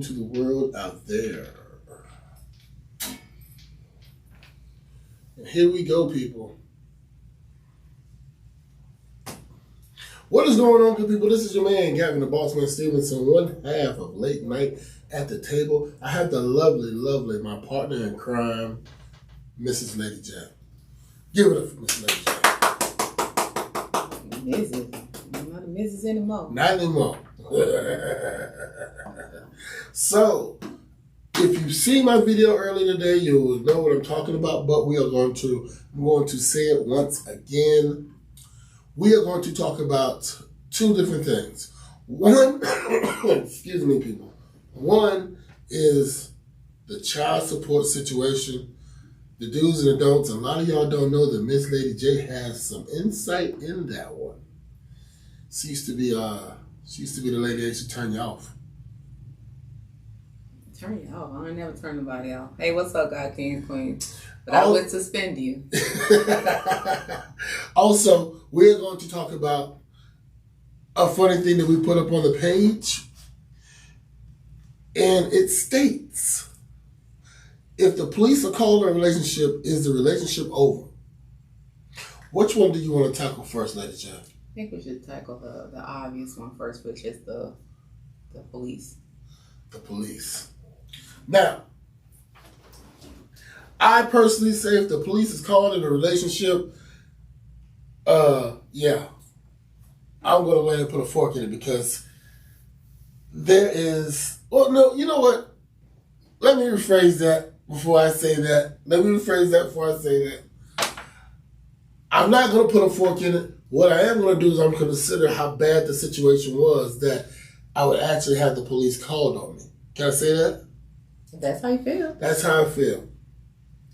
To the world out there. And here we go, people. What is going on, good people? This is your man, Gavin the Bossman Stevenson, one half of Late Night at the Table. I have the lovely, my partner in crime, Mrs. Lady J. Give it up for Mrs. Lady J. Mrs. I'm not a Mrs. anymore. Not anymore. So, if you see my video earlier today, you will know what I'm talking about, but I'm going to say it once again. We are going to talk about two different things. One, excuse me, people. One is the child support situation, the do's and the don'ts. A lot of y'all don't know that Miss Lady J has some insight in that one. She used to be the lady that should turn you off. Turn you off? I ain't never turn nobody off. Hey, what's up, God King Queen? But I would suspend you. Also, we're going to talk about a funny thing that we put up on the page. And it states, if the police are called a relationship, is the relationship over? Which one do you want to tackle first, Lady J? I think we should tackle the obvious one first, which is the police. The police. Now, I personally say if the police is called in a relationship, yeah, I'm going to go ahead and put a fork in it because there is, well, no, you know what? Let me rephrase that before I say that. I'm not going to put a fork in it. What I am going to do is I'm going to consider how bad the situation was that I would actually have the police called on me. Can I say that? That's how you feel. That's how I feel.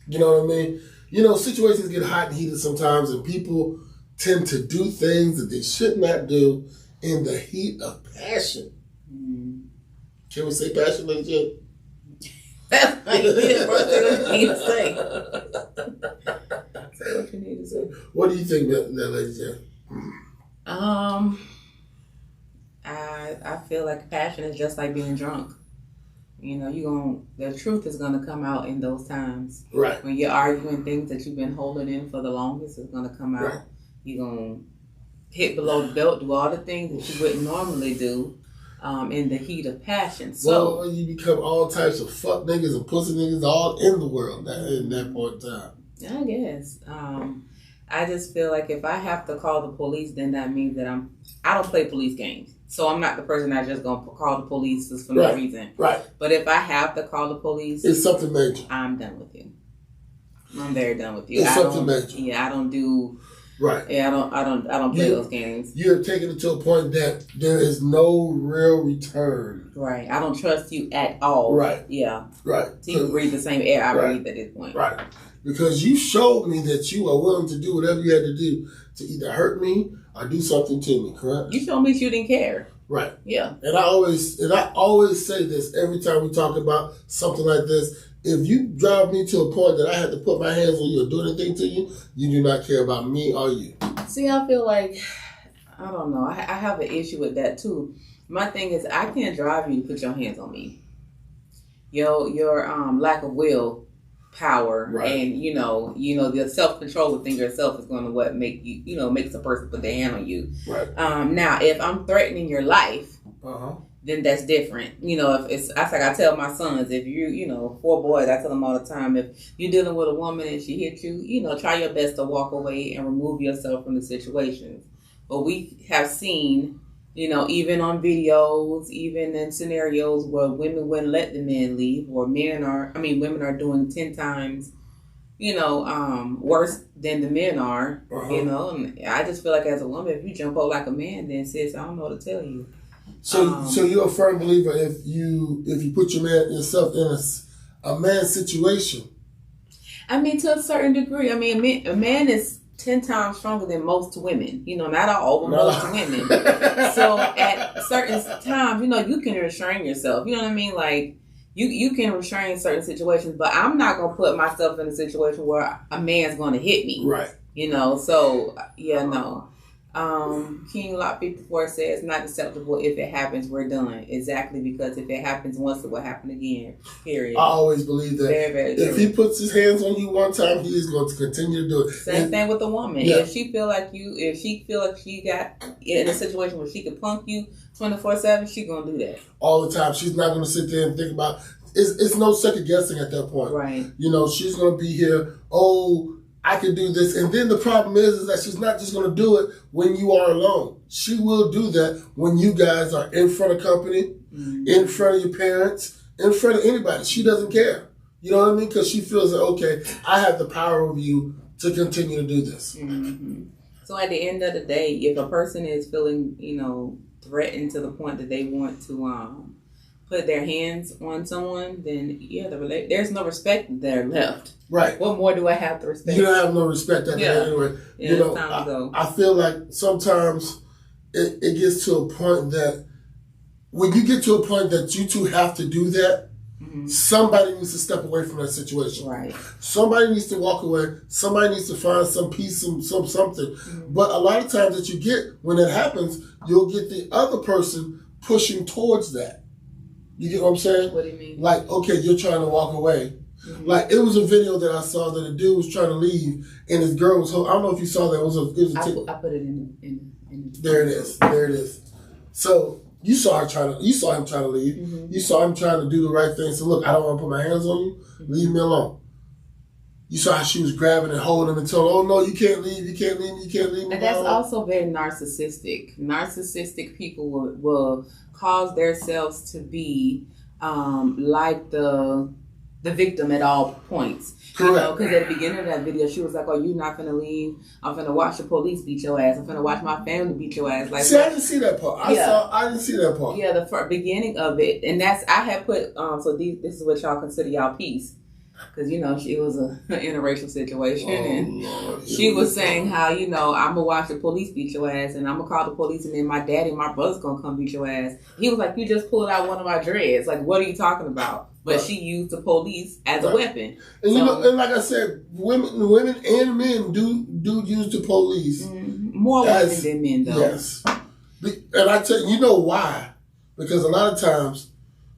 You know what I mean? You know, situations get hot and heated sometimes, and people tend to do things that they should not do in the heat of passion. Can we say passion, Lady J? That's what you need to say. Say what you need to say. What do you think, Lady J? I feel like passion is just like being drunk. You know, the truth is gonna come out in those times. Right. When you're arguing things that you've been holding in for the longest, it's gonna come out. Right. You're gonna hit below the belt, do all the things that you wouldn't normally do in the heat of passion. So you become all types of fuck niggas and pussy niggas all in the world in that point in time. I guess. I just feel like if I have to call the police, then that means that I don't play police games. So I'm not the person that's just going to call the police just for no reason. Right. But if I have to call the police, it's something major. I'm done with you. I'm very done with you. It's something major. Yeah, I don't do. Right. Yeah, I don't play those games. You have taken it to a point that there is no real return. Right. I don't trust you at all. Right. Yeah. Right. So you breathe the same air I breathe at this point. Right. Because you showed me that you are willing to do whatever you had to do to either hurt me or do something to me, correct? You showed me that you didn't care. Right. Yeah. And I always say this every time we talk about something like this. If you drive me to a point that I had to put my hands on you or do anything to you, you do not care about me or you. See, I feel like, I don't know, I have an issue with that too. My thing is, I can't drive you to put your hands on me. Your lack of will power, right. And you know the self-control within yourself is going to makes a person put their hand on you. Right. Now, if I'm threatening your life, then that's different. You know, if it's like I tell my sons, if you 4 boys, I tell them all the time, if you're dealing with a woman and she hits you, try your best to walk away and remove yourself from the situations. But we have seen, even on videos, even in scenarios where women wouldn't let the men leave, or women are doing 10 times, worse than the men are, and I just feel like as a woman, if you jump up like a man, then sis, I don't know what to tell you. So you're a firm believer if you put yourself in a man's situation. I mean, to a certain degree. I mean, a man is 10 times stronger than most women. Not all, but most women. So at certain times, you can restrain yourself. You know what I mean? Like, you can restrain certain situations, but I'm not going to put myself in a situation where a man's going to hit me. Right. So, yeah, no. King Lot 54 says not acceptable if it happens, we're done. Exactly, because if it happens once, it will happen again. Period. I always believe that. Very, very true. If he puts his hands on you one time, he is going to continue to do it. Same thing with the woman. Yeah. If she feel like she got in a situation where she could punk you 24/7, she gonna do that all the time. She's not going to sit there and think about. It's no second guessing at that point. Right. She's going to be here. Oh, I can do this. And then the problem is that she's not just going to do it when you are alone. She will do that when you guys are in front of company, in front of your parents, in front of anybody. She doesn't care. You know what I mean? Because she feels that, okay, I have the power over you to continue to do this. Mm-hmm. So at the end of the day, if a person is feeling, threatened to the point that they want to put their hands on someone, then there's no respect there left. Right. What more do I have to respect? You don't have no respect after that anyway. Yeah, time to go. I feel like sometimes it gets to a point that when you get to a point that you two have to do that, somebody needs to step away from that situation. Right. Somebody needs to walk away. Somebody needs to find some peace, some something. But a lot of times that you get, when it happens, you'll get the other person pushing towards that. You get what I'm saying? What do you mean? Like, okay, you're trying to walk away. Like, it was a video that I saw that a dude was trying to leave, and his girl was. I don't know if you saw that. I put it in. There it is. There it is. So you saw him trying to leave. You saw him trying to do the right thing. So look, I don't want to put my hands on you. Leave me alone. You saw how she was grabbing and holding him and telling, "Oh no, you can't leave. You can't leave. You can't leave me." And that's also very narcissistic. Narcissistic people will cause themselves to be like the victim at all points. Correct. Because at the beginning of that video, she was like, "Oh, you're not finna leave. I'm finna watch the police beat your ass. I'm finna watch my family beat your ass." Like, see, I didn't see that part. I didn't see that part. Yeah, the beginning of it, and I had put. So this is what y'all consider y'all peace. Because, she was an interracial situation. And Lord, she was saying how, I'm going to watch the police beat your ass. And I'm going to call the police. And then my daddy and my brother's going to come beat your ass. He was like, you just pulled out one of my dreads. Like, what are you talking about? But she used the police as a weapon. And, and like I said, women and men do use the police. More women than men, though. Yes. And I tell you, why? Because a lot of times,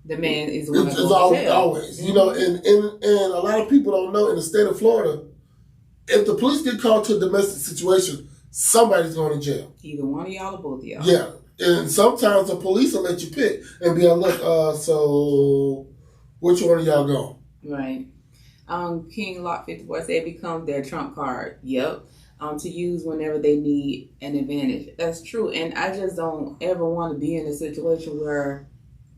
the man is one it's always. And a lot of people don't know, in the state of Florida, if the police get called to a domestic situation, somebody's going to jail. Either one of y'all or both of y'all. Yeah. And sometimes the police will let you pick and be like, look, so which one of y'all go? Right. King Lot 54 said it becomes their trump card. Yep. To use whenever they need an advantage. That's true. And I just don't ever want to be in a situation where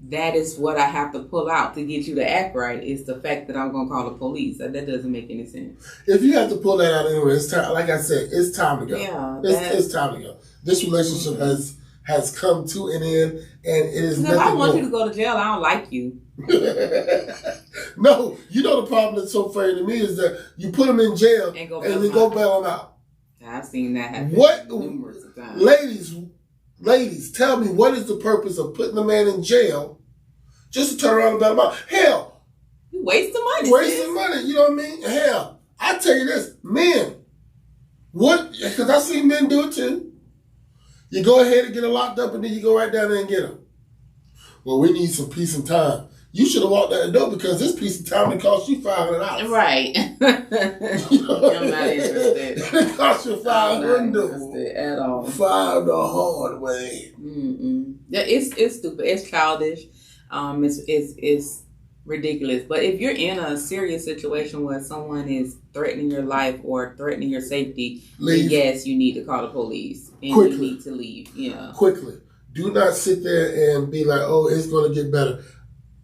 that is what I have to pull out to get you to act right, is the fact that I'm going to call the police. That doesn't make any sense. If you have to pull that out anyway, it's time. Like I said, it's time to go. Yeah, it's time to go. This relationship has come to an end, and it is nothing more. If I want more. you to go to jail, I don't like you. No, the problem that's so funny to me is that you put them in jail and then go bail them out. I've seen that happen numerous times. Ladies, tell me, what is the purpose of putting a man in jail just to turn around and bail him out? Hell, you wasting money. Wasting money, you know what I mean? Hell, I tell you this, men, because I've seen men do it too. You go ahead and get them locked up, and then you go right down there and get them. Well, we need some peace and time. You should have walked out the door, because this piece of time would cost you $500. Right. I'm not interested. It cost you $500 at all. $5 the hard way. Yeah, it's stupid. It's childish. It's ridiculous. But if you're in a serious situation where someone is threatening your life or threatening your safety, then yes, you need to call the police and you need to leave. Yeah. Quickly. Do not sit there and be like, "Oh, it's going to get better."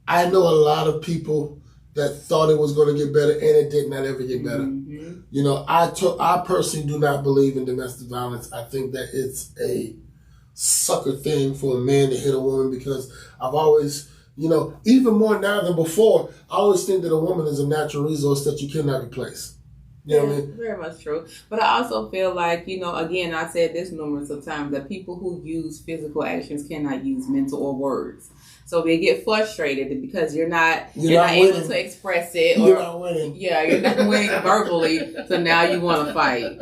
I know a lot of people that thought it was going to get better, and it did not ever get better. I personally do not believe in domestic violence. I think that it's a sucker thing for a man to hit a woman, because I've always, even more now than before, I always think that a woman is a natural resource that you cannot replace. You know what I mean? Very much true. But I also feel like, again, I said this numerous of times, that people who use physical actions cannot use mental or words. So they get frustrated because you're not able to express it. You're not winning. Yeah, you're not winning verbally. So now you want to fight.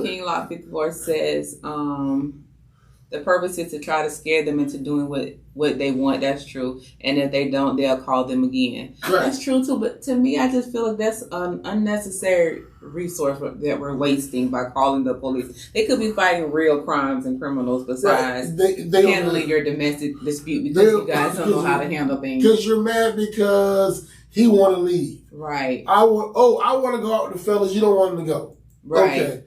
King Lot 54 says, the purpose is to try to scare them into doing what they want. That's true. And if they don't, they'll call them again. Right. That's true too. But to me, I just feel like that's an unnecessary resource that we're wasting by calling the police. They could be fighting real crimes and criminals besides handling your domestic dispute because you guys don't know how to handle things. Because you're mad because he want to leave. Right. I want to go out with the fellas. You don't want him to go. Right. Okay.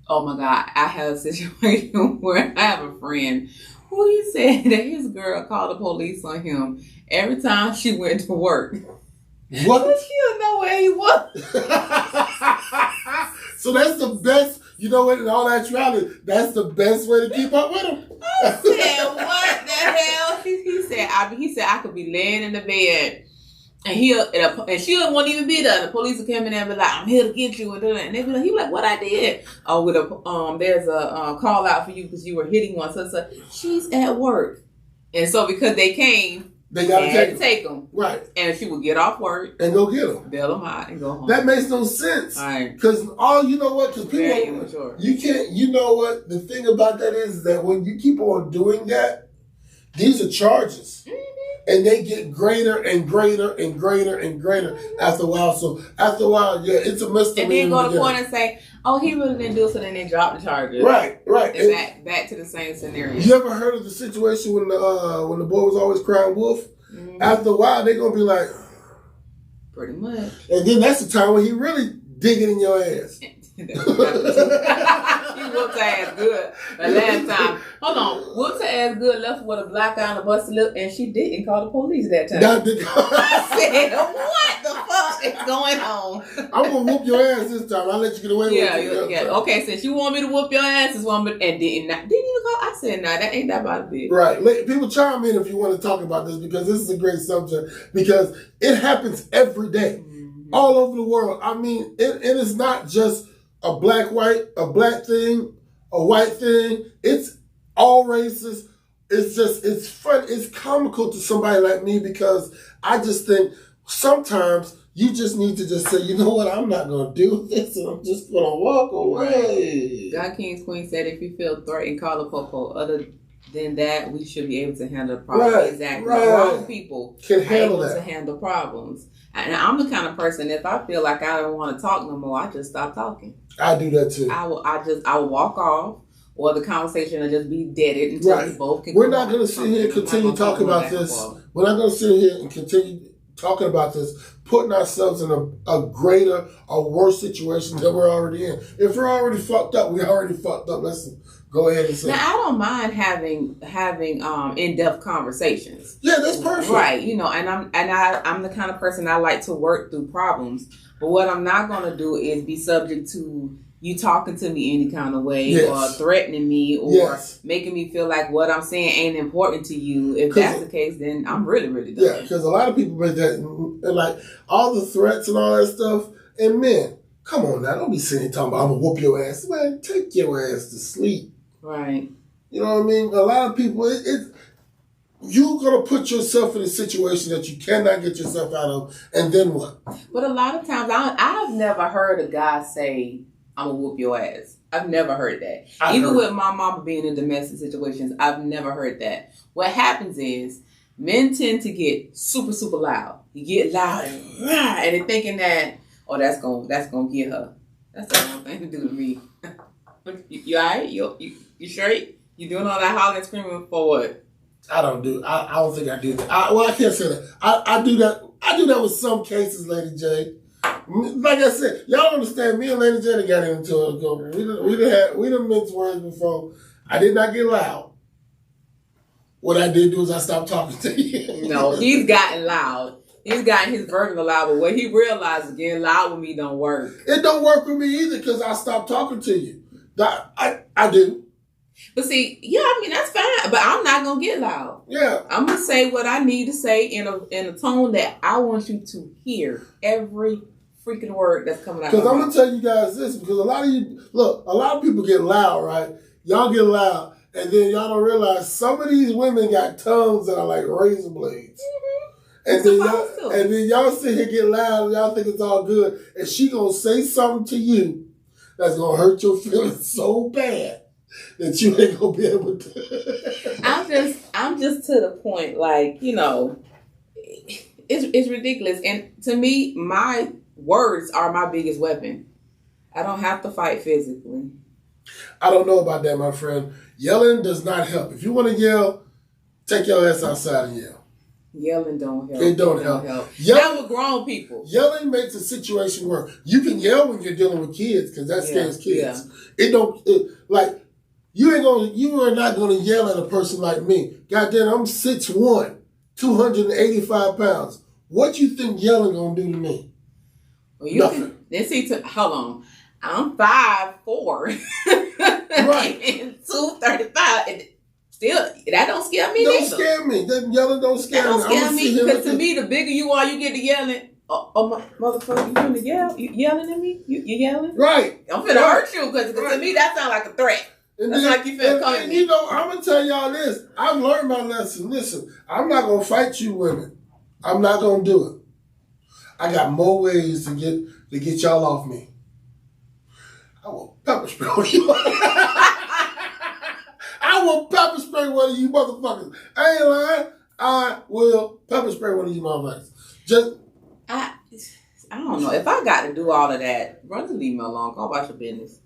Oh my God, I have a situation where I have a friend who he said that his girl called the police on him every time she went to work. What? She didn't know where he was. So that's the best, you know what, in all actuality, that's the best way to keep up with him. I said, what the hell? He said I could be laying in the bed. And she won't even be there. The police will come in there and be like, I'm here to get you. And they be like, he be like, what I did? Oh, there's a call out for you because you were hitting one. So she's at work. And so because they came, they got to take them. Right. And she would get off work. And go get them. Bail them out and go home. That makes no sense. Right. Because you know what? Because people, you can't, you know what? The thing about that is that when you keep on doing that, these are charges. Mm-hmm. And they get greater and greater and greater and greater after a while. So after a while, yeah, it's a misdemeanor. And then go to court and say, oh, he really didn't do it, so then they drop the charges. Right. And back to the same scenario. You ever heard of the situation when the boy was always crying wolf? Mm-hmm. After a while, they're going to be like... Pretty much. And then that's the time when he really digging in your ass. She whooped her ass good the last time. Hold on. Whooped her ass good, left with a black eye and a busted lip, and she didn't call the police that time. I said, what the fuck is going on? I'm going to whoop your ass this time. I'll let you get away with it. Yeah. Okay, since you want me to whoop your ass, and didn't even call. I said, nah, that ain't that about a bit. Right. People chime in if you want to talk about this because this is a great subject because it happens every day. Mm-hmm. All over the world. I mean, it is not just a black thing, a white thing. It's all races. It's fun. It's comical to somebody like me because I just think sometimes you just need to just say, you know what, I'm not going to do this and I'm just going to walk away. God King's Queen said if you feel threatened, call the popo. Other than that, we should be able to handle the problem. Right, exactly. Right. Wrong people can handle to handle problems. And I'm the kind of person, if I feel like I don't want to talk no more, I just stop talking. I do that too. I will walk off, or the conversation will just be deaded until we both can. We're not going to sit here and continue talking about this. We're not going to sit here and continue talking about this, putting ourselves in a greater or worse situation that we're already in. If we're already fucked up, we already fucked up. Let's go ahead and say. Now, I don't mind having in-depth conversations. Yeah, that's perfect. Right, and I'm the kind of person I like to work through problems. But what I'm not going to do is be subject to you talking to me any kind of way or threatening me or making me feel like what I'm saying ain't important to you. If that's the case, then I'm really, really done. Yeah, because a lot of people make that, and like all the threats and all that stuff. And men, come on now, don't be sitting talking about I'm going to whoop your ass. Man, take your ass to sleep. Right. You know what I mean? A lot of people, you're going to put yourself in a situation that you cannot get yourself out of, and then what? But a lot of times, I've never heard a guy say, I'm going to whoop your ass. I've never heard that. Even with my mama being in domestic situations, I've never heard that. What happens is, men tend to get super, super loud. You get loud and they're thinking that, oh, that's gonna get her. That's the wrong thing to do to me. You all right? You straight? You doing all that hollering and screaming for what? I don't think I do that. I can't say that. I do that. I do that with some cases, Lady J. Like I said, y'all don't understand. Me and Lady J got into it. We done minced words before. I did not get loud. What I did do is I stopped talking to you. No, he's gotten loud. He's gotten his version of loud, but what he realized getting loud with me don't work. It don't work with me either because I stopped talking to you. I do. But see, I mean, that's fine, but I'm not going to get loud. Yeah. I'm going to say what I need to say in a tone that I want you to hear every freaking word that's coming out. Because I'm going to tell you guys this, because a lot of people get loud, right? Y'all get loud, And then y'all don't realize some of these women got tongues that are like razor blades. And then y'all sit here get loud and y'all think it's all good. And she gonna say something to you that's gonna hurt your feelings so bad that you ain't gonna be able to. I'm just to the point, like, it's ridiculous. And to me, my words are my biggest weapon. I don't have to fight physically. I don't know about that, my friend. Yelling does not help. If you want to yell, take your ass outside and yell. Yelling don't help. It don't help. Not with grown people. Yelling makes the situation work. You can yell when you're dealing with kids because that scares kids. Yeah. You are not gonna yell at a person like me. Goddamn, I'm 6'1", 285 pounds. What you think yelling gonna do to me? Well, nothing. Hold on. I'm 5'4". Right. And 235. Still, that don't scare me. Don't scare me. That yelling don't scare me. That don't scare me because to me, the bigger you are, you get to yelling. Motherfucker, you finna yell? You yelling at me? You yelling? Right. I'm finna hurt you because to me that sounds like a threat. That's like you feel coming. And I'm gonna tell y'all this. I've learned my lesson. Listen, I'm not gonna fight you women. I'm not gonna do it. I got more ways to get y'all off me. I will pepper spray on you. I will pepper spray one of you motherfuckers. I ain't lying. I will pepper spray one of you motherfuckers. I don't know. If I got to do all of that, run to leave me alone. Go about your business.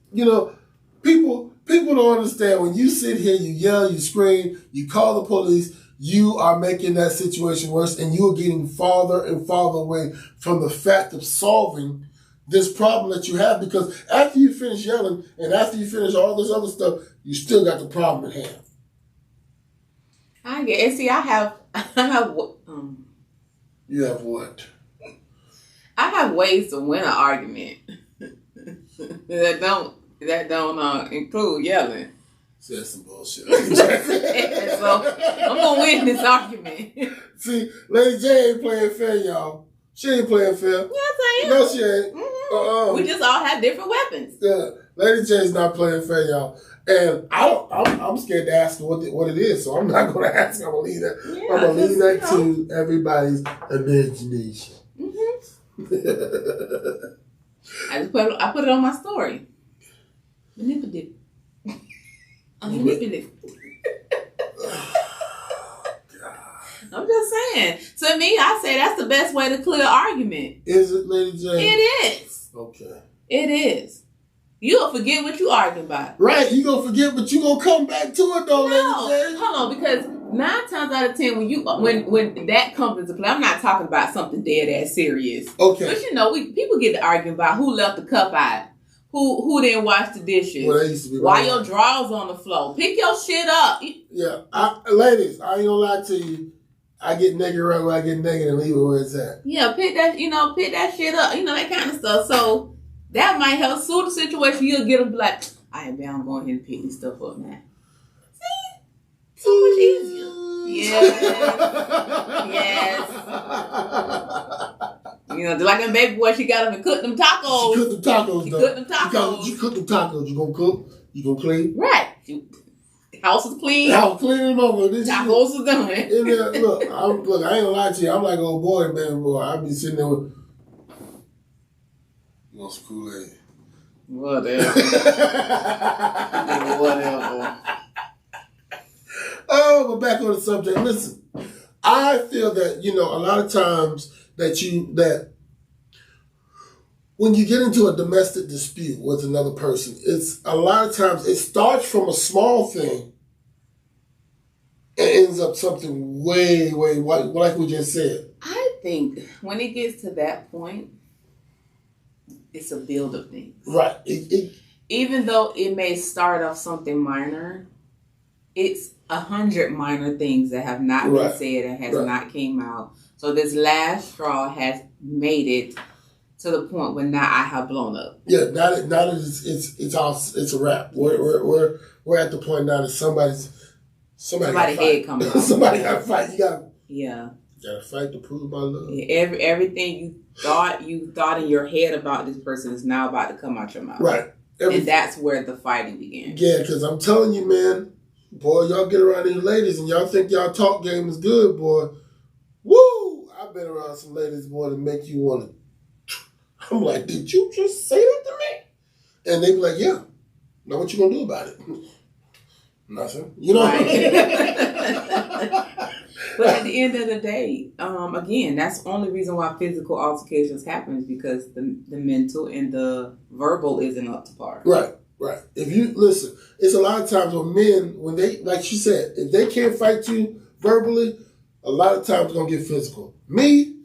People don't understand when you sit here, you yell, you scream, you call the police, you are making that situation worse and you are getting farther and farther away from the fact of solving this problem that you have, because after you finish yelling and after you finish all this other stuff, you still got the problem at hand. I get it. See, I have You have what? I have ways to win an argument that don't include yelling. See, that's some bullshit. So I'm gonna win this argument. See, Lady J ain't playing fair, y'all. She ain't playing fair. Yes, I am. No, she ain't. Mm-hmm. We just all have different weapons. Yeah, Lady J's not playing fair, y'all. And I'm scared to ask her what it is, so I'm not going to ask her. I'm going to leave that. Yeah, I'm going to leave that to everybody's imagination. Mm-hmm. I put it on my story. Manipulative. I'm manipulative. I'm just saying. To me, I say that's the best way to clear an argument. Is it, Lady J? It is. Okay. It is. You'll forget what you arguing about. Right. You going to forget, but you going to come back to it, though, No. Lady J. Hold on, because 9 times out of 10, when that comes into play, I'm not talking about something dead ass serious. Okay. But people get to arguing about who left the cup out. Who didn't wash the dishes? Well, that used to be why your drawers on the floor? Pick your shit up. Yeah. Ladies, I ain't going to lie to you. I get naked right where I get naked and leave it where it's at. Yeah, pick that shit up. That kind of stuff. So that might help soothe the situation. You'll get them like, I'm going ahead and pick this stuff up now. See? So much easier. Yes. Just like that baby boy, she got him and cooked them tacos. She cooked them tacos, She though. cooked them tacos. You cooked them tacos. You gonna cook? You gonna clean? Right. House is clean. House cleaning them over. Tacos is done. Look, I ain't gonna lie to you. I'm like old boy, man, boy. I be sitting there with some Kool-Aid. Whatever. Whatever. Oh, but back on the subject. Listen, I feel that, a lot of times that when you get into a domestic dispute with another person, it's a lot of times it starts from a small thing and ends up something way, way, like we just said. I think when it gets to that point, it's a build of things. Right. Even though it may start off something minor, it's 100 minor things that have not been said and has not came out. So this last straw has made it to the point where now I have blown up. Yeah, now that it's a wrap. We're at the point now that somebody head coming off. Somebody got to fight. You got to fight to prove my love. Yeah, everything you thought in your head about this person is now about to come out your mouth. Right. And that's where the fighting began. Yeah, because I'm telling you, man, Boy, y'all get around these ladies and y'all think y'all talk game is good, boy. Woo! I've been around some ladies, boy, that make you want to. I'm like, did you just say that to me? And they be like, yeah. Now what you gonna do about it? Nothing. You know. Right. But at the end of the day, again, that's the only reason why physical altercations happen is because the mental and the verbal isn't up to par. Right. If you listen, it's a lot of times when men, when they, like she said, if they can't fight you verbally, a lot of times it's gonna get physical. Me,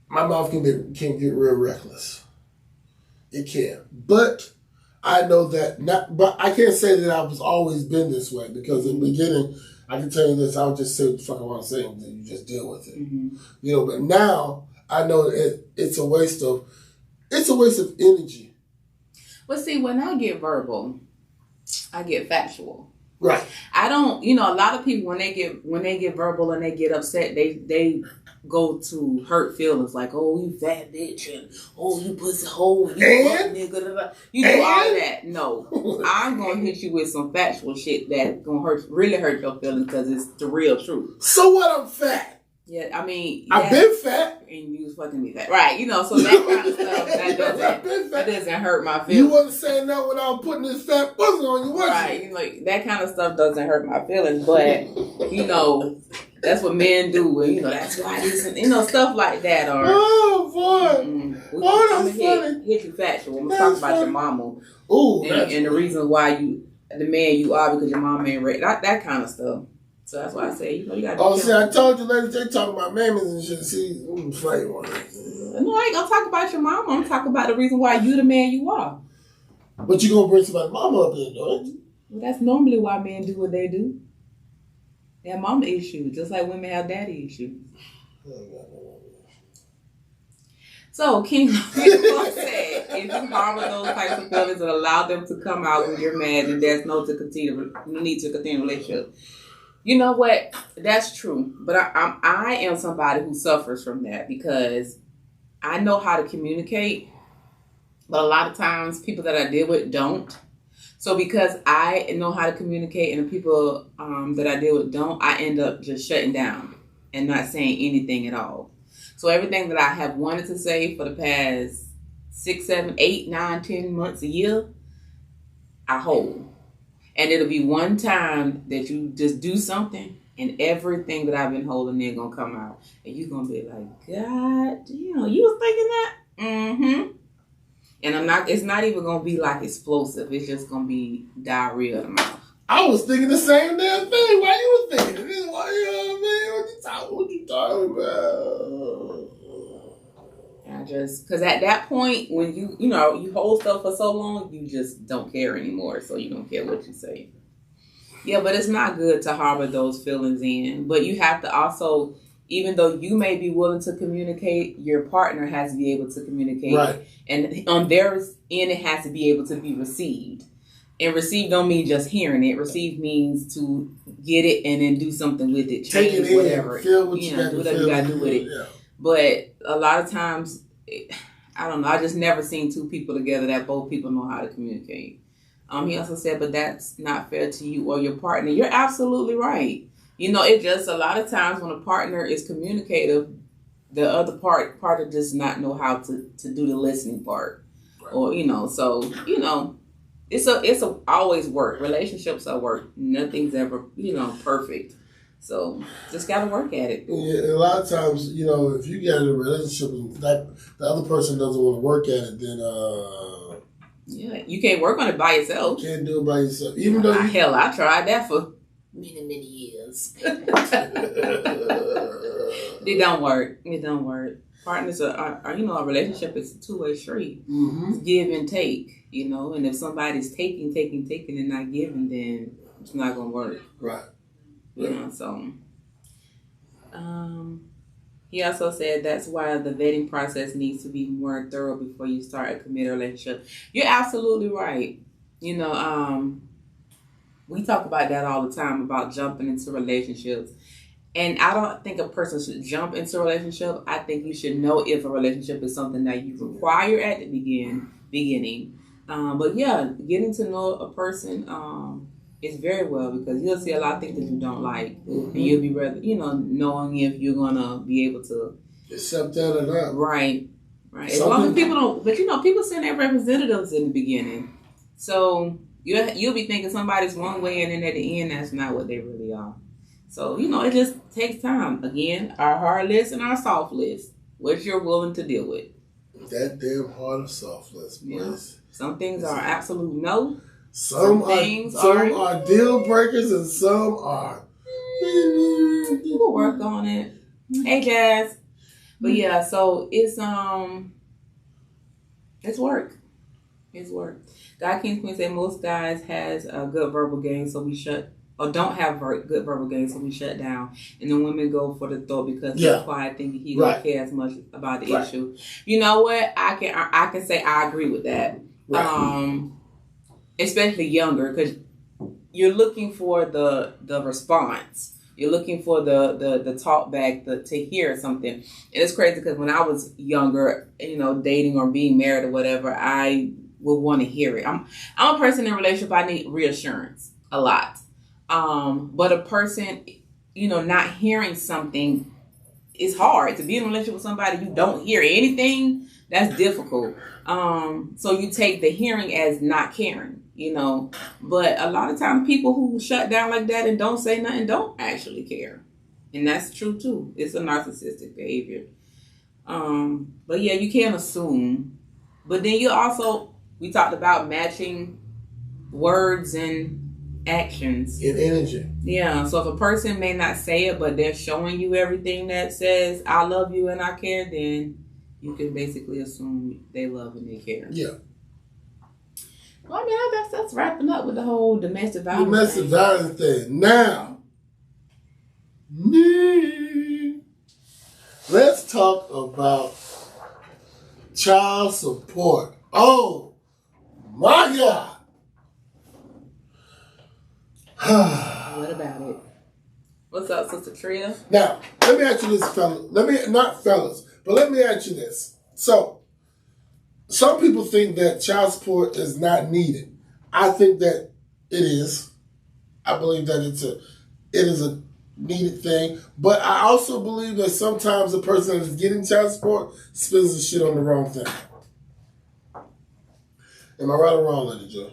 my mouth can get real reckless. It can, but I know that not. But I can't say that I've always been this way because in the beginning, I can tell you this. I would just say what the fuck I want to say, and then you just deal with it. Mm-hmm. You know, but now I know it's a waste of energy. Well, see, when I get verbal, I get factual. Right. I don't. You know, a lot of people when they get verbal and they get upset, they go to hurt feelings like, oh, you fat bitch, and oh, you pussy hole, you fuck nigga. You do all that. No, I'm gonna hit you with some factual shit that's gonna really hurt your feelings because it's the real truth. So what? I'm fat. Yeah, I mean, I've been fat, and you was fucking me fat, right? You know, so that kind of stuff that doesn't hurt my feelings. You wasn't saying that without putting this fat pussy on you, was right? You know, that kind of stuff doesn't hurt my feelings, but you know. That's what men do, and you know that's why this, you know, stuff like that. Or oh boy, that's funny. Hit you factual. I'm gonna talk about your mama. Ooh, and the reason why you the man you are because your mama ain't ready. That kind of stuff. So that's why I say, you know, you gotta. Oh, see, I told you, ladies, they talking about mammies and shit. See, fight one. No, I ain't gonna talk about your mama. I'm talking about the reason why you the man you are. But you gonna bring somebody's mama up here, don't you? Well, that's normally why men do what they do. They have mama issues, just like women have daddy issues. So, King said, if you harbor those types of feelings and allow them to come out when you're mad, then there's no need to continue a relationship. You know what? That's true. But I am somebody who suffers from that because I know how to communicate, but a lot of times people that I deal with don't. So because I know how to communicate and the people that I deal with don't, I end up just shutting down and not saying anything at all. So everything that I have wanted to say for the past 6, 7, 8, 9, 10 months, a year, I hold. And it'll be one time that you just do something and everything that I've been holding in gonna come out. And you're gonna be like, God, you know, you was thinking that? Mm-hmm. And it's not even going to be like explosive. It's just going to be diarrhea in the mouth. I was thinking the same damn thing. Why you was thinking this? Why, you know what I mean? What you talking about? Because at that point, when you hold stuff for so long, you just don't care anymore. So you don't care what you say. Yeah, but it's not good to harbor those feelings in. But you have to also, even though you may be willing to communicate, your partner has to be able to communicate. Right. And on their end, it has to be able to be received. And receive don't mean just hearing it. Receive means to get it and then do something with it. Take it in, whatever. Feel what you do whatever you got to do with it. Yeah. But a lot of times, I don't know, I just never seen two people together that both people know how to communicate. He also said, but that's not fair to you or your partner. You're absolutely right. You know, it just a lot of times when a partner is communicative, the other partner does not know how to do the listening part. Right. Or, you know, so, you know, it's always work. Relationships are work. Nothing's ever, you know, perfect. So just got to work at it. Yeah, a lot of times, you know, if you get in a relationship and that the other person doesn't want to work at it, then yeah, you can't work on it by yourself. You can't do it by yourself. Even though hell, I tried that for many years. It don't work. Partners are you know, a relationship is a two-way street. Mm-hmm. It's give and take, you know, and if somebody's taking and not giving, then it's not going to work. Right. You know, so he also said that's why the vetting process needs to be more thorough before you start a committed relationship. You're absolutely right. You know, we talk about that all the time, about jumping into relationships. And I don't think a person should jump into a relationship. I think you should know if a relationship is something that you require at the beginning. But yeah, getting to know a person is very well, because you'll see a lot of things that you don't like, and you'll be rather, knowing if you're gonna be able to accept that or not. Right. As long as people don't, but people send their representatives in the beginning, so you'll be thinking somebody's one way, and then at the end, that's not what they really are. So it just takes time. Again, our hard list and our soft list, what you're willing to deal with. That damn hard or soft list, please. Yeah. Some things are absolute no. Some are deal breakers, and some are. We'll work on it. Hey, Jazz. But yeah, so it's work. It's work. God King's Queen say most guys has a good verbal game, so we don't have good verbal game, so we shut down. And the women go for the throat because he's quiet, thinking he don't care as much about the issue. You know what? I can say I agree with that. Right. Especially younger, because you're looking for the response. You're looking for the talk back, to hear something. And it's crazy because when I was younger, dating or being married or whatever, I would want to hear it. I'm a person in a relationship, I need reassurance a lot. But a person, not hearing something is hard. To be in a relationship with somebody you don't hear anything, that's difficult. So you take the hearing as not caring, but a lot of times people who shut down like that and don't say nothing don't actually care. And that's true too. It's a narcissistic behavior. But yeah, you can't assume. But then we talked about matching words and actions. In energy. Yeah, so if a person may not say it, but they're showing you everything that says, I love you and I care, then you can basically assume they love and they care. Yeah. Well, I that's wrapping up with the whole domestic violence. Domestic violence thing. Now, let's talk about child support. Oh, my God. What about it? What's up, Sister Tria? Now, let me ask you this, fellas. Let me ask you this. So, some people think that child support is not needed. I think that it is. I believe that it is a needed thing. But I also believe that sometimes the person that is getting child support spends the shit on the wrong thing. Am I right or wrong, Lady Jo?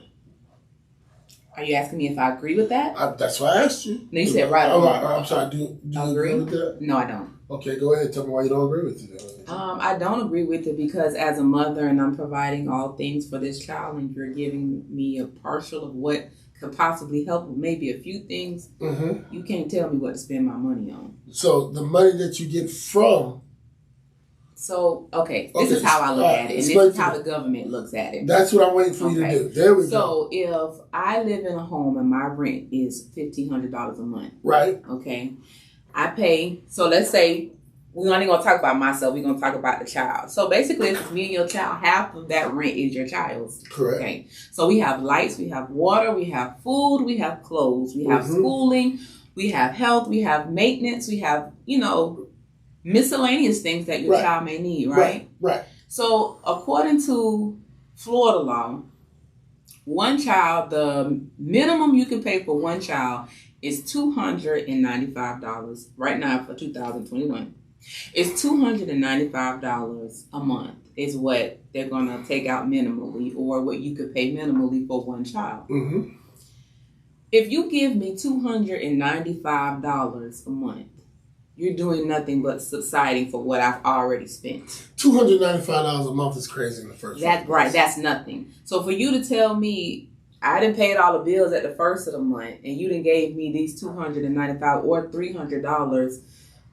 Are you asking me if I agree with that? That's why I asked you. No, you said right or wrong. I'm sorry. Do you agree with that? No, I don't. Okay, go ahead. Tell me why you don't agree with it. I don't agree with it because as a mother and I'm providing all things for this child and you're giving me a partial of what could possibly help with maybe a few things, you can't tell me what to spend my money on. So the money that you get from... So, this is how I look at it, and this is how the government looks at it. That's what I'm waiting for you to do. There we go. So, if I live in a home and my rent is $1,500 a month. Right. Okay. I pay, so let's say, we're only going to talk about myself, we're going to talk about the child. So, basically, if it's me and your child, half of that rent is your child's. Correct. Okay. So, we have lights, we have water, we have food, we have clothes, we have schooling, we have health, we have maintenance, we have, miscellaneous things that your child may need, right? Right. So, according to Florida law, one child, the minimum you can pay for one child is $295 right now for 2021. It's $295 a month is what they're going to take out minimally, or what you could pay minimally for one child. If you give me $295 a month, you're doing nothing but subsiding for what I've already spent. $295 a month is crazy in the first place. That's right. That's nothing. So for you to tell me I done paid all the bills at the first of the month and you done gave me these $295 or $300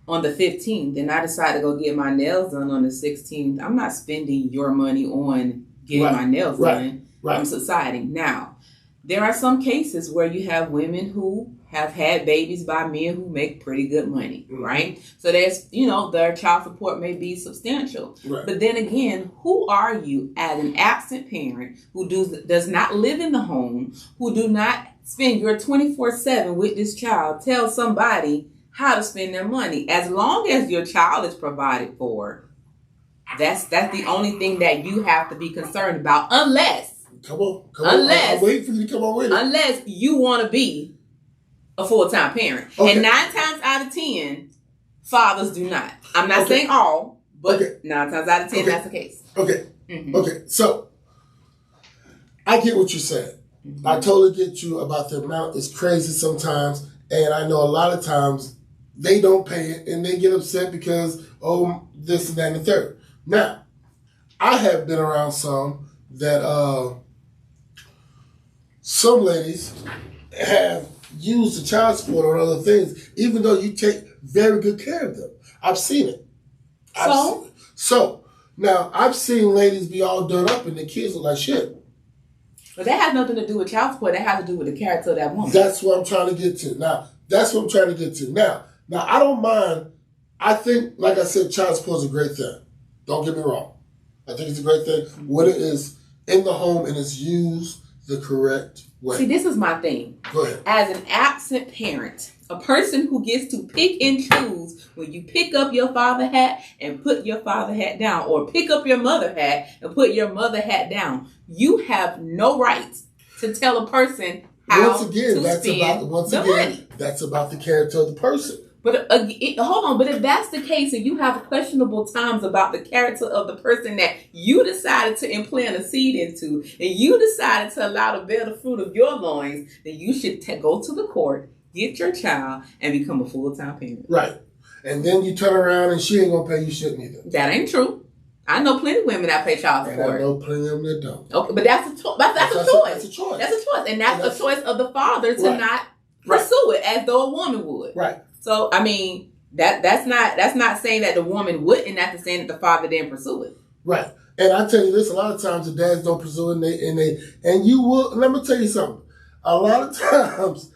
on the 15th, and I decide to go get my nails done on the 16th, I'm not spending your money on getting my nails done. I'm subsiding. Now, there are some cases where you have women who have had babies by men who make pretty good money, right? So there's, their child support may be substantial. Right. But then again, who are you as an absent parent who does not live in the home, who do not spend your 24/7 with this child, tell somebody how to spend their money? As long as your child is provided for, that's the only thing that you have to be concerned about, unless Come on. I'm waiting for you to come on with it. Unless you want to be a full-time parent. Okay. And 9 times out of 10, fathers do not. I'm not saying all, but 9 times out of 10, that's the case. Okay. Mm-hmm. Okay. So, I get what you're saying. Mm-hmm. I totally get you about the amount. It's crazy sometimes. And I know a lot of times they don't pay it and they get upset because, this and that and the third. Now, I have been around some that some ladies have used the child support on other things, even though you take very good care of them. I've seen it. So, now I've seen ladies be all done up and the kids look like shit. But that has nothing to do with child support. That has to do with the character of that woman. That's what I'm trying to get to. Now, I don't mind. I think, like I said, child support is a great thing. Don't get me wrong. I think it's a great thing when it is in the home and it's used the correct way. See, this is my thing. Go ahead. As an absent parent, a person who gets to pick and choose when you pick up your father hat and put your father hat down, or pick up your mother hat and put your mother hat down, you have no right to tell a person how to spend the money. That's about the character of the person. But hold on, but if that's the case and you have questionable times about the character of the person that you decided to implant a seed into, and you decided to allow to bear the fruit of your loins, then you should go to the court, get your child, and become a full-time parent. Right. And then you turn around and she ain't going to pay you shit neither. That ain't true. I know plenty of women that pay child support. And I know plenty of them that don't. Okay, but that's a choice. That's a choice. That's a choice. And that's a choice of the father to not pursue it as though a woman would. Right. So, I mean, that's not saying that the woman wouldn't, that's saying that the father didn't pursue it. Right. And I tell you this, a lot of times the dads don't pursue it and you will, let me tell you something. A lot of times,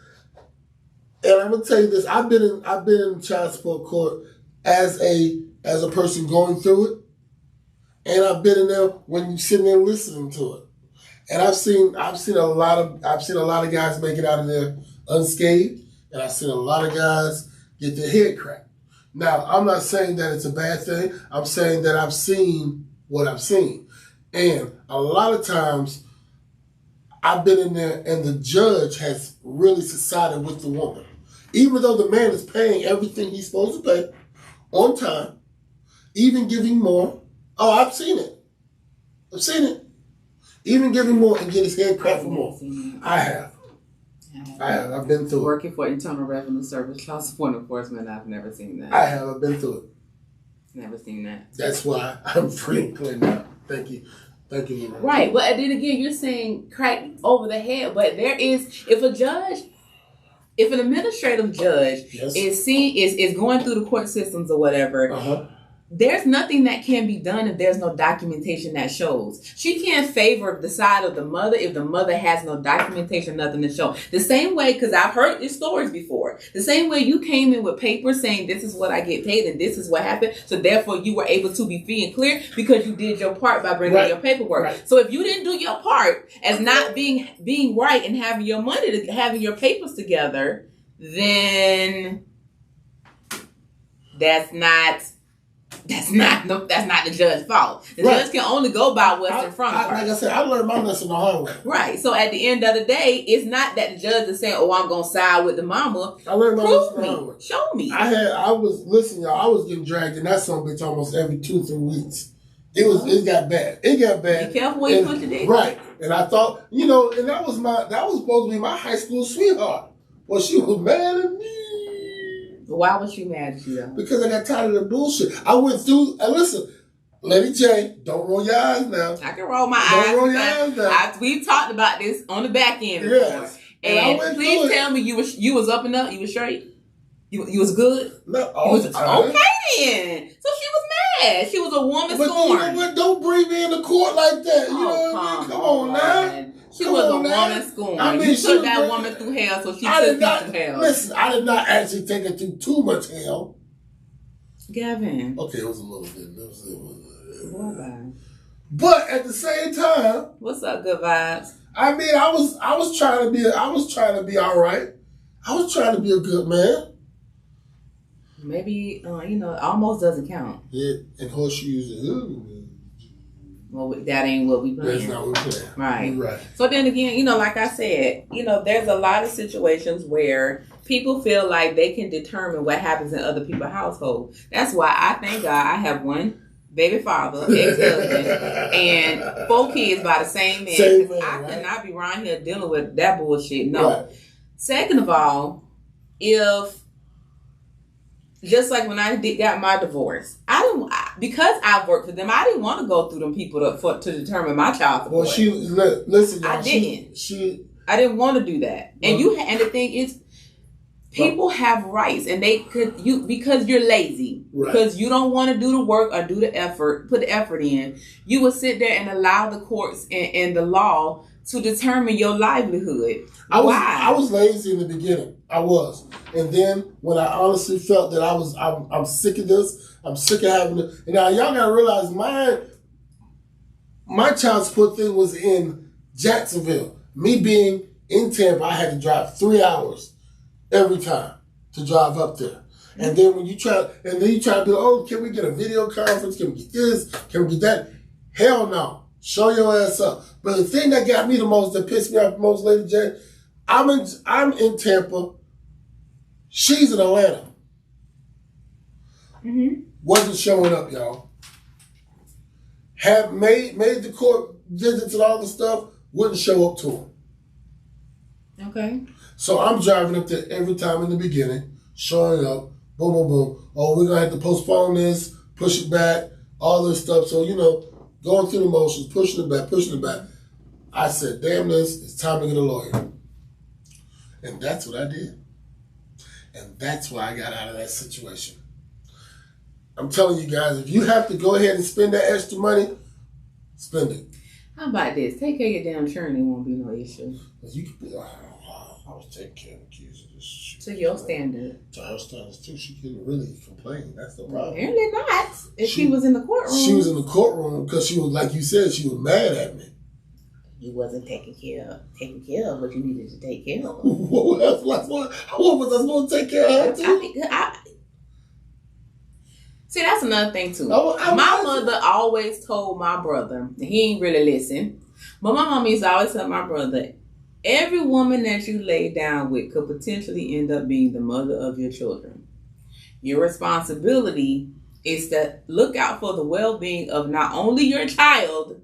and I'm gonna tell you this, I've been in child support court as a person going through it, and I've been in there when you're sitting there listening to it. And I've seen a lot of guys make it out of there unscathed, and I've seen a lot of guys get their head cracked. Now, I'm not saying that it's a bad thing. I'm saying that I've seen what I've seen. And a lot of times, I've been in there and the judge has really sided with the woman. Even though the man is paying everything he's supposed to pay on time, even giving more. Oh, I've seen it. Even giving more and get his head cracked for more. I have. I've been through it. Working for Internal Revenue Service, child support enforcement, I've never seen that. I have. I've been through it. Never seen that. That's why I'm free and clear now. Thank you. Right. But then again, you're saying crack over the head. But there is, if an administrative judge is going through the court systems or whatever, there's nothing that can be done if there's no documentation that shows. She can't favor the side of the mother if the mother has no documentation, nothing to show. The same way, because I've heard these stories before, the same way you came in with papers saying this is what I get paid and this is what happened, so therefore you were able to be free and clear because you did your part by bringing your paperwork. Right. So if you didn't do your part as not being right and having your money, having your papers together, then that's not the judge's fault. The judge can only go by what's in front of her. Like I said, I learned my lesson the hard way. Right. So at the end of the day, it's not that the judge is saying, I'm going to side with the mama. I learned my lesson the hard way. Show me. I was getting dragged in that son of a bitch almost every 2-3 weeks. It got bad. Be careful where you put your dick. Right. And I thought, and that was supposed to be my high school sweetheart. Well, she was mad at me. Why was she mad at you? Because I got tired of the bullshit. I went through, and listen, Lady J, don't roll your eyes now. I can roll my eyes. Don't roll your eyes now. We've talked about this on the back end before. Yes. And please tell me you was up and up, you was straight? You was good? No, all the time. Okay then. So she was mad. She was a woman scorned. You know what? Don't bring me in the court like that. You know what I mean? Come on now. She was a woman scorned. You took that woman through hell, so she took you through hell. Listen, I did not actually take her through too much hell. Gavin. Okay, it was a little bit. But at the same time, what's up, good vibes? I mean, I was trying to be all right. I was trying to be a good man. Maybe almost doesn't count. Yeah, and horseshoes. well, that ain't what we playing. That's not what we playing. Right. Right. So then again, like I said, there's a lot of situations where people feel like they can determine what happens in other people's household. That's why I thank God I have one baby father, ex-husband, and 4 kids by the same man. I could not be around here dealing with that bullshit. No. Right. Second of all, if just like when I got my divorce, because I worked for them, I didn't want to go through them people to determine my child support. Well, listen, I didn't. I didn't want to do that. And and the thing is, people have rights, and because you're lazy, because you don't want to do the work or do the effort, put the effort in, you will sit there and allow the courts and the law to determine your livelihood. I was lazy in the beginning. I was. And then when I honestly felt that I'm sick of this, I'm sick of having to, and now y'all gotta realize my child support thing was in Jacksonville. Me being in Tampa, I had to drive 3 hours every time to drive up there. And then you try to do, can we get a video conference? Can we get this? Can we get that? Hell no. Show your ass up. But the thing that got me the most, that pissed me off the most, Lady J, I'm in Tampa. She's in Atlanta. Mm-hmm. Wasn't showing up, y'all. Have made the court visits and all the stuff, wouldn't show up to them. Okay. So I'm driving up there every time in the beginning, showing up, boom, boom, boom. Oh, we're going to have to postpone this, push it back, all this stuff. So, going through the motions, pushing it back. I said, damn this, it's time to get a lawyer. And that's what I did. And that's why I got out of that situation. I'm telling you guys, if you have to go ahead and spend that extra money, spend it. How about this? Take care of your damn children, it won't be no issue. You could be, I was taking care of the kids. To your standard. To her standards too. She couldn't really complain. That's the problem. Apparently not. If she was in the courtroom. She was in the courtroom because she was, like you said, she was mad at me. You wasn't taking care of what you needed to take care of. What was I supposed to take care of her too? See, that's another thing too. My mother always told my brother, he ain't really listen, but my mom used to always tell my brother, every woman that you lay down with could potentially end up being the mother of your children. Your responsibility is to look out for the well-being of not only your child,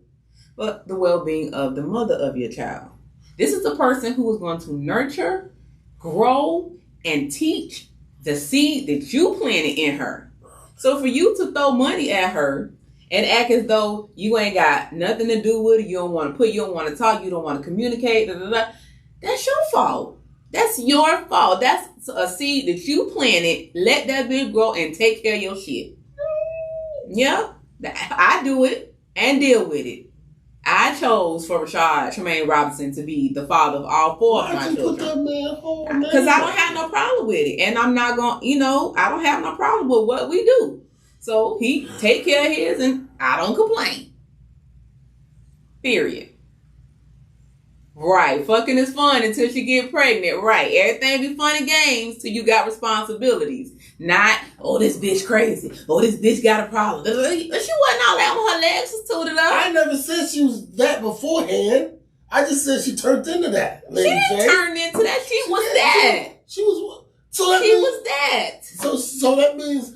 but the well-being of the mother of your child. This is the person who is going to nurture, grow, and teach the seed that you planted in her. So for you to throw money at her and act as though you ain't got nothing to do with it, you don't want to talk, you don't want to communicate, that's your fault. That's your fault. That's a seed that you planted. Let that bitch grow and take care of your shit. Yeah, I do it and deal with it. I chose for Tremaine Robinson to be the father of all 4 of my children. Because I don't have no problem with it. And I'm not going, I don't have no problem with what we do. So he take care of his and I don't complain. Period. Right. Fucking is fun until she get pregnant. Right. Everything be fun and games till you got responsibilities. Not, this bitch crazy. This bitch got a problem. She wasn't all that when her legs was tooted up. I never said she was that beforehand. I just said she turned into that. She didn't turn into that. She was that. She was. Was that. So that means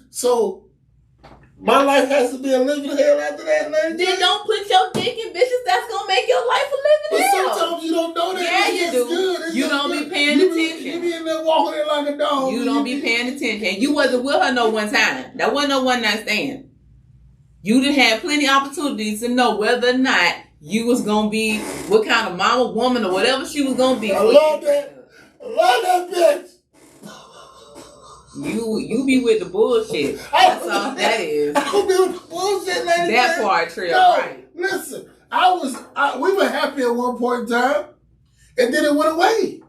my life has to be a living hell after that, lady. Then don't put your dick in bitches that's gonna make your life a living hell. But sometimes you don't know that. Yeah, you do. Good. You don't be paying attention. You be in there walking there like a dog. You don't be paying attention. And you wasn't with her no one time. That wasn't no one night stand. You done had plenty of opportunities to know whether or not you was gonna be what kind of mama, woman, or whatever she was gonna be. I love that bitch. You be with the bullshit. That's all that is. I be with the bullshit, lady. That part, Trill, right. Listen, we were happy at one point in time, and then it went away.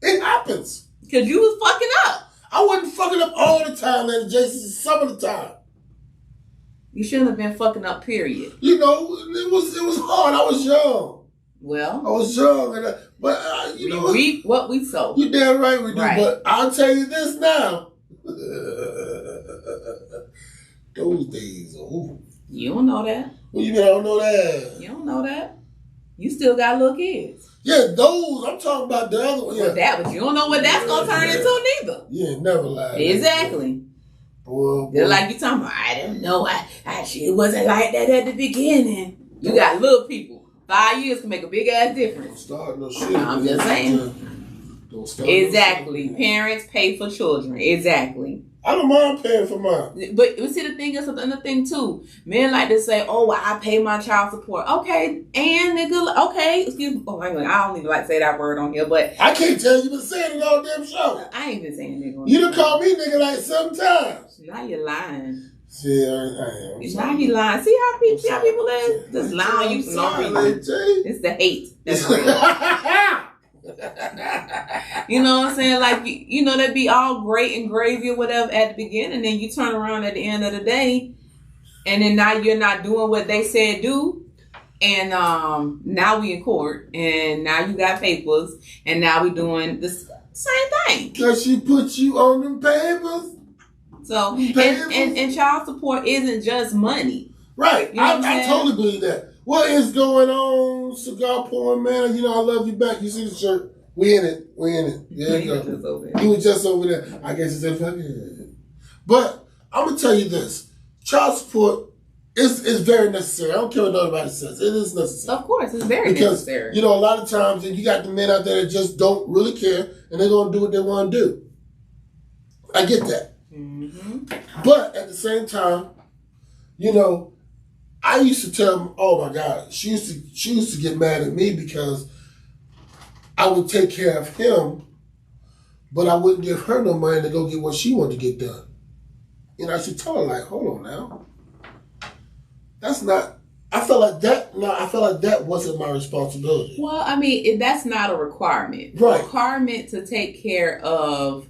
It happens. Because you was fucking up. I wasn't fucking up all the time, Lady Jason, some of the time. You shouldn't have been fucking up, period. It was hard. I was young. Well, I was young, but we reap what we sow. You damn right we do. Right. But I'll tell you this now. Those days are over. You don't know that. Well, you mean I don't know that? You know that. You still got little kids. Yeah, those. I'm talking about the other one. Yeah. But you don't know what that's going to turn into neither. Yeah, never lied. Exactly. Boy. They're like you talking about, I don't know. It wasn't like that at the beginning. You got little people. 5 years can make a big ass difference. Don't start no shit. I'm just saying. Don't start Exactly. No shit. Parents pay for children. Exactly. I don't mind paying for mine. But see, the thing is, another thing too. Men like to say, "Oh, well, I pay my child support." Okay, and nigga, okay, excuse me. Oh, I don't even like to say that word on here, but I can't tell you been saying it all damn show. I ain't been saying nigga. You done called me nigga like 7 times. Now you're lying. See, I am. Now you lying. See how people is just lying you for no reason. It's the hate. That's real. You know what I'm saying? Like, you know, that'd be all great and gravy or whatever at the beginning, then you turn around at the end of the day, and then now you're not doing what they said do, and now we in court, and now you got papers, and now we doing the same thing. Because she put you on them papers. So, and child support isn't just money. Right. You know I totally believe that. What is going on, cigar pouring man? You know, I love you back. You see the shirt? We in it. There you go. You was just over there. I guess it's that fucking. But I'm gonna tell you this: child support is very necessary. I don't care what nobody says. It is necessary. Of course, it's very necessary. You know, a lot of times you got the men out there that just don't really care, and they're gonna do what they want to do. I get that. Mm-hmm. But at the same time, you know, I used to tell them, "Oh my God," she used to get mad at me because I would take care of him, but I wouldn't give her no money to go get what she wanted to get done. And I should tell her, like, hold on now. That's not, I felt like that wasn't my responsibility. Well, I mean, that's not a requirement. Right. A requirement to take care of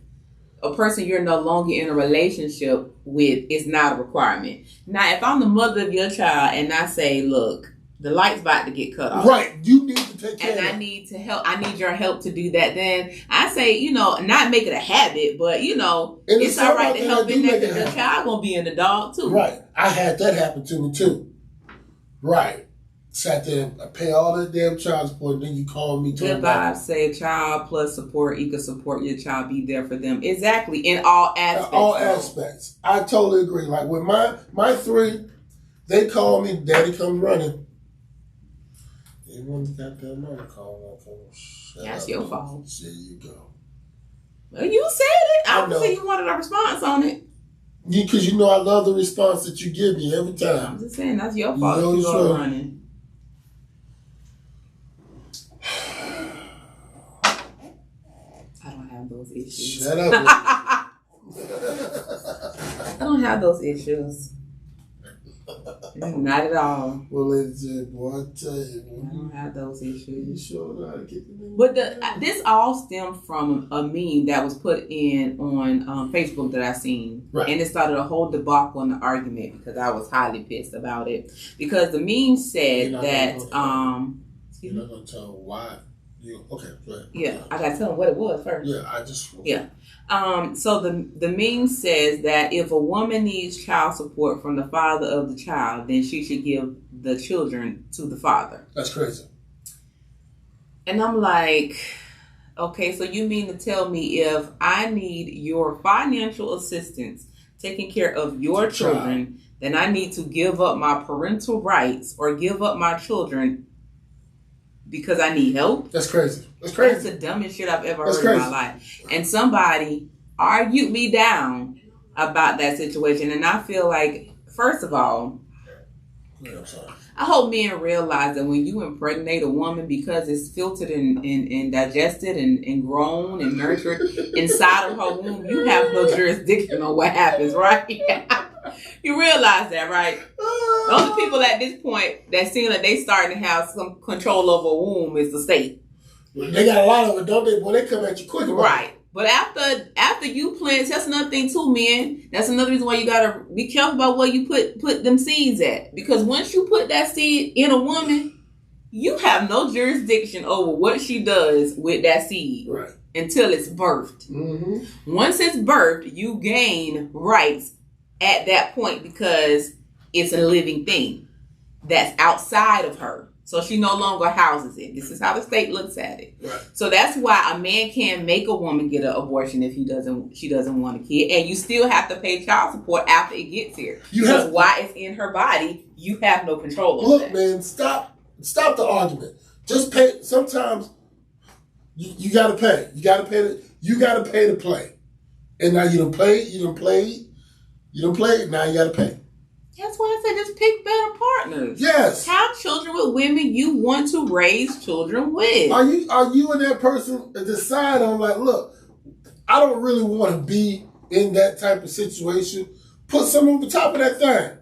a person you're no longer in a relationship with is not a requirement. Now, if I'm the mother of your child and I say, look, the light's about to get cut off. Right. You need to take care of it. And I need to help. I need your help to do that. Then I say, you know, not make it a habit, but, you know, it's all right to help in there because your child going to be in the dog too. Right. I had that happen to me too. Right. Sat there and pay all that damn child support, and then you call me. Good vibes say child plus support equals support your child, be there for them. Exactly. In all aspects. All aspects. I totally agree. Like with my 3, they call me, daddy come running. They want the goddamn mama call. That's your fault. There you go. Well, you said it. I would say you wanted a response on it. Because you know I love the response that you give me every time. I'm just saying, that's your fault if you go running. I don't have those issues. Shut up. I don't have those issues. Not at all. Well, ladies and boy, I tell you, I don't have those issues. You sure know how to get them in? But this all stemmed from a meme that was put in on Facebook that I seen. Right. And it started a whole debacle in the argument because I was highly pissed about it. Because the meme said that you're not gonna tell why. Okay, go ahead. Yeah, I gotta tell them what it was first. Yeah, so the meme says that if a woman needs child support from the father of the child, then she should give the children to the father. That's crazy. And I'm like, okay, so you mean to tell me if I need your financial assistance taking care of your children, then I need to give up my parental rights or give up my children because I need help? That's crazy. That's the dumbest shit I've ever heard in my life. And somebody argued me down about that situation. And I feel like, first of all, I hope men realize that when you impregnate a woman, because it's filtered and digested and grown and nurtured inside of her womb, you have no jurisdiction on what happens, right? You realize that, right? The only people at this point that seem like they starting to have some control over a womb is the state. They got a lot of it, don't they? Boy, they come at you quick. Right. But after you plant, that's another thing too, man. That's another reason why you gotta be careful about where you put them seeds at. Because once you put that seed in a woman, you have no jurisdiction over what she does with that seed. Right. Until it's birthed. Mm-hmm. Once it's birthed, you gain rights at that point because it's a living thing that's outside of her. So she no longer houses it. This is how the state looks at it. Right. So that's why a man can't make a woman get an abortion if she doesn't want a kid, and you still have to pay child support after it gets here. Because why it's in her body, you have no control over that. Look, man, stop the argument. Just pay. Sometimes you gotta pay. You gotta pay to play. And now you done played. Now you gotta pay. That's why I said just pick better partners. Yes. Have children with women you want to raise children with. Are you and that person decide on like, look, I don't really want to be in that type of situation. Put some on the top of that thing.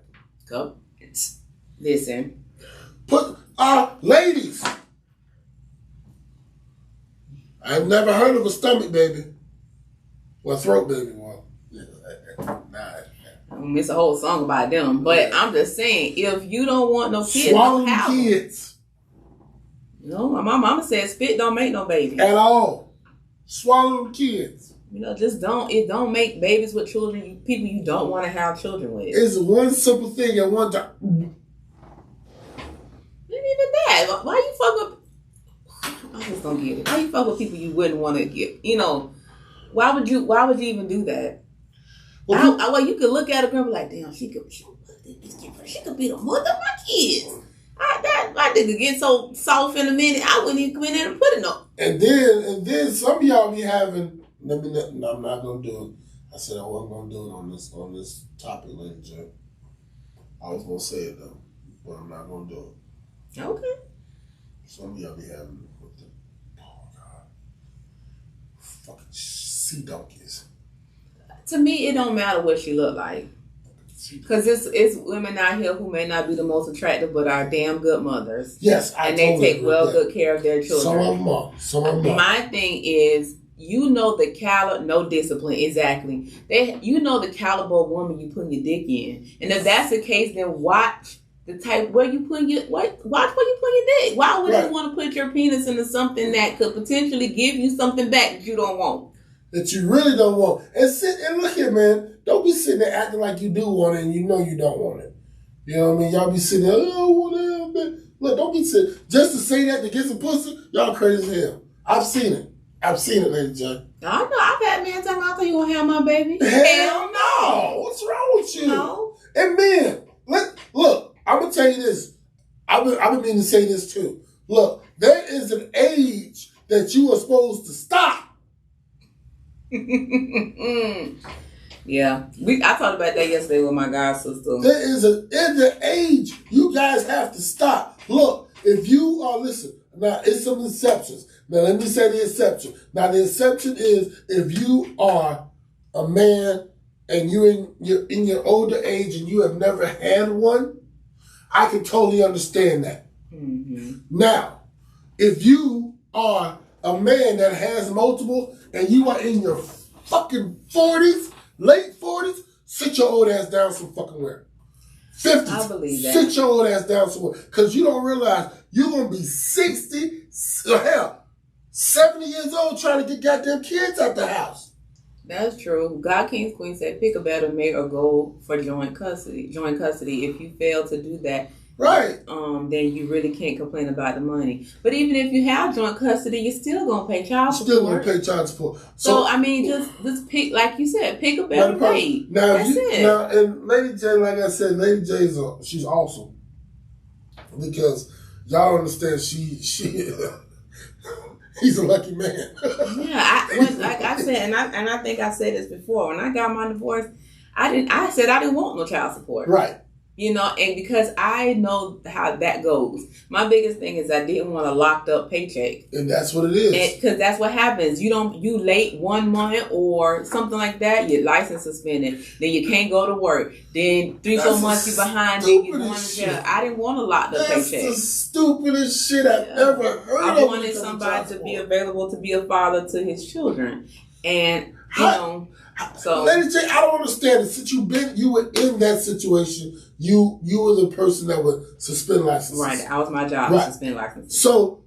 Go. Listen. Put ladies. I've never heard of a stomach baby. Well, throat baby. Well, nah. It's a whole song about them, but I'm just saying, if you don't want no kids, swallow don't have kids. No, my mama said spit don't make no baby at all. Swallow kids. Just don't. It don't make babies with children. People you don't want to have children with. It's one simple thing at one time. Not even that. Why you fuck with? I just don't get it. Why you fuck with people you wouldn't want to get? Why would you even do that? Well, you could look at a girl and be like, damn, she could be the mother of my kids. I nigga get so soft in a minute, I wouldn't even come in there and put it on. And then some of y'all be having. No, I'm not gonna do it. I said I wasn't gonna do it on this topic, ladies and gentlemen. I was gonna say it though, but I'm not gonna do it. Okay. Some of y'all be having with the fucking sea donkeys. To me, it don't matter what she look like. Because it's women out here who may not be the most attractive, but are damn good mothers. Yes, and they take good care of their children. Some of them are. My thing is, the caliber, no discipline, exactly. You know the caliber of woman you put your dick in. And if that's the case, then watch the type where you put your watch where you put your dick. Why would you want to put your penis into something that could potentially give you something back that you don't want? That you really don't want. And look here, man. Don't be sitting there acting like you do want it and you know you don't want it. You know what I mean? Y'all be sitting there, whatever, man. Look, don't be sitting. Just to say that to get some pussy, y'all crazy as hell. I've seen it, Lady J. I know. I've had men tell me, I thought you gonna have my baby. Hell no. What's wrong with you? No. And men, look, I'm gonna tell you this. I've been meaning to say this too. Look, there is an age that you are supposed to stop. Yeah, I talked about that yesterday with my god sister. There is an age you guys have to stop. Look, if you are now it's some exceptions. Now let me say the exception. Now the exception is if you are a man and you're in your older age and you have never had one, I can totally understand that. Mm-hmm. Now, if you are a man that has multiple and you are in your fucking 40s, late 40s, sit your old ass down some fucking where. 50s, I believe that. Sit your old ass down somewhere. Because you don't realize you're going to be 60, hell, 70 years old trying to get goddamn kids out the house. That's true. God King's Queen said, pick a better mate or go for joint custody. If you fail to do that, right, then you really can't complain about the money. But even if you have joint custody, you're still gonna pay child support. Still gonna pay child support. So I mean, just pick, like you said, pick a better mate. That's it. Now, and Lady J, like I said, Lady J she's awesome because y'all understand she he's a lucky man. Yeah, like I said, and I think I said this before. When I got my divorce, I said I didn't want no child support. Right. And because I know how that goes. My biggest thing is I didn't want a locked up paycheck. And that's what it is. Because that's what happens. You late 1 month or something like that, your license suspended. Then you can't go to work. Then 3-4 months you behind. Then you going to jail. I didn't want a locked up paycheck. That's the stupidest shit I've ever heard of. I wanted somebody to be available to be a father to his children. And, so, Lady J, I don't understand it. Since you were in that situation, you were the person that would suspend licenses. Right, that was my job, to suspend licenses. So,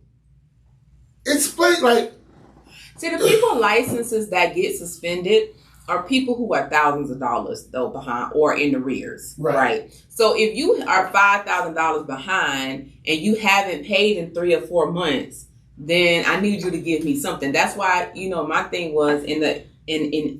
explain, see, the people licenses that get suspended are people who are thousands of dollars though behind or in the rears, right? So if you are $5,000 behind and you haven't paid in 3 or 4 months, then I need you to give me something. That's why, you know, my thing was in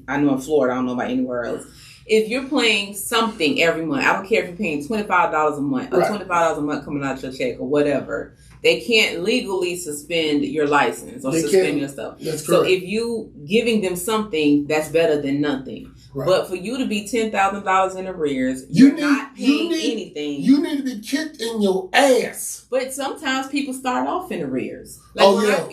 I know in Florida, I don't know about anywhere else. If you're paying something every month, I don't care if you're paying $25 a month or $25 a month coming out your check or whatever, they can't legally suspend your license or suspend your stuff. So if you giving them something, that's better than nothing. Right. But for you to be $10,000 in arrears, you're not paying anything. You need to be kicked in your ass. But sometimes people start off in arrears. When I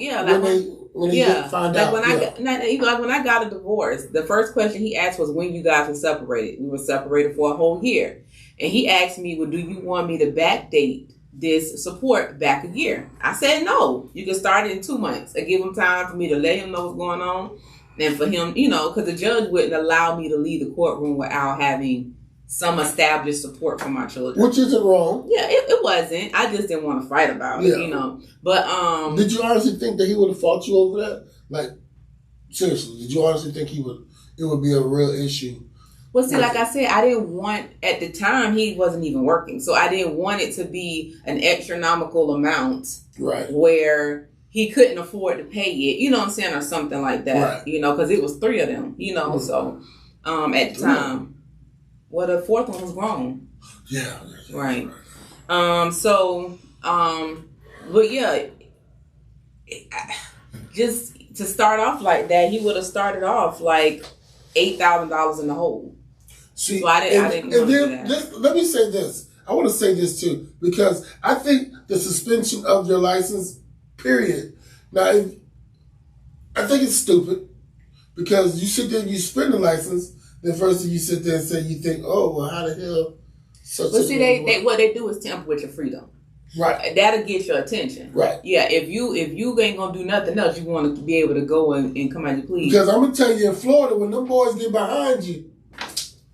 got a divorce, the first question he asked was when you guys were separated. We were separated for a whole year. And he asked me, well, do you want me to backdate this support back a year? I said, no. You can start it in 2 months. I give him time for me to let him know what's going on. And for him, you know, because the judge wouldn't allow me to leave the courtroom without having some established support for my children. Which isn't wrong. Yeah, it wasn't. I just didn't want to fight about it, you know. But did you honestly think that he would have fought you over that? Like, seriously, did you honestly think it would be a real issue? Well, see, like I said, I didn't want, at the time, he wasn't even working. So I didn't want it to be an astronomical amount. Right. Where he couldn't afford to pay it, you know what I'm saying, or something like that. Right. You know, because it was 3 of them, you know. So at the time, well, the 4th one was grown. Yeah. Right. But yeah, just to start off like that, he would have started off like $8,000 in the hole. See, so I didn't want to do that. Let me say this. I want to say this too, because I think the suspension of your license, period. Now, I think it's stupid, because you sit there and you suspend the license, then first thing you sit there and say, you think, oh, well, how the hell? But see, what they do is tamper with your freedom. Right. That'll get your attention. Right. Yeah, if you ain't gonna do nothing else, you want to be able to go and come out your pleas. Because I'm gonna tell you, in Florida, when them boys get behind you,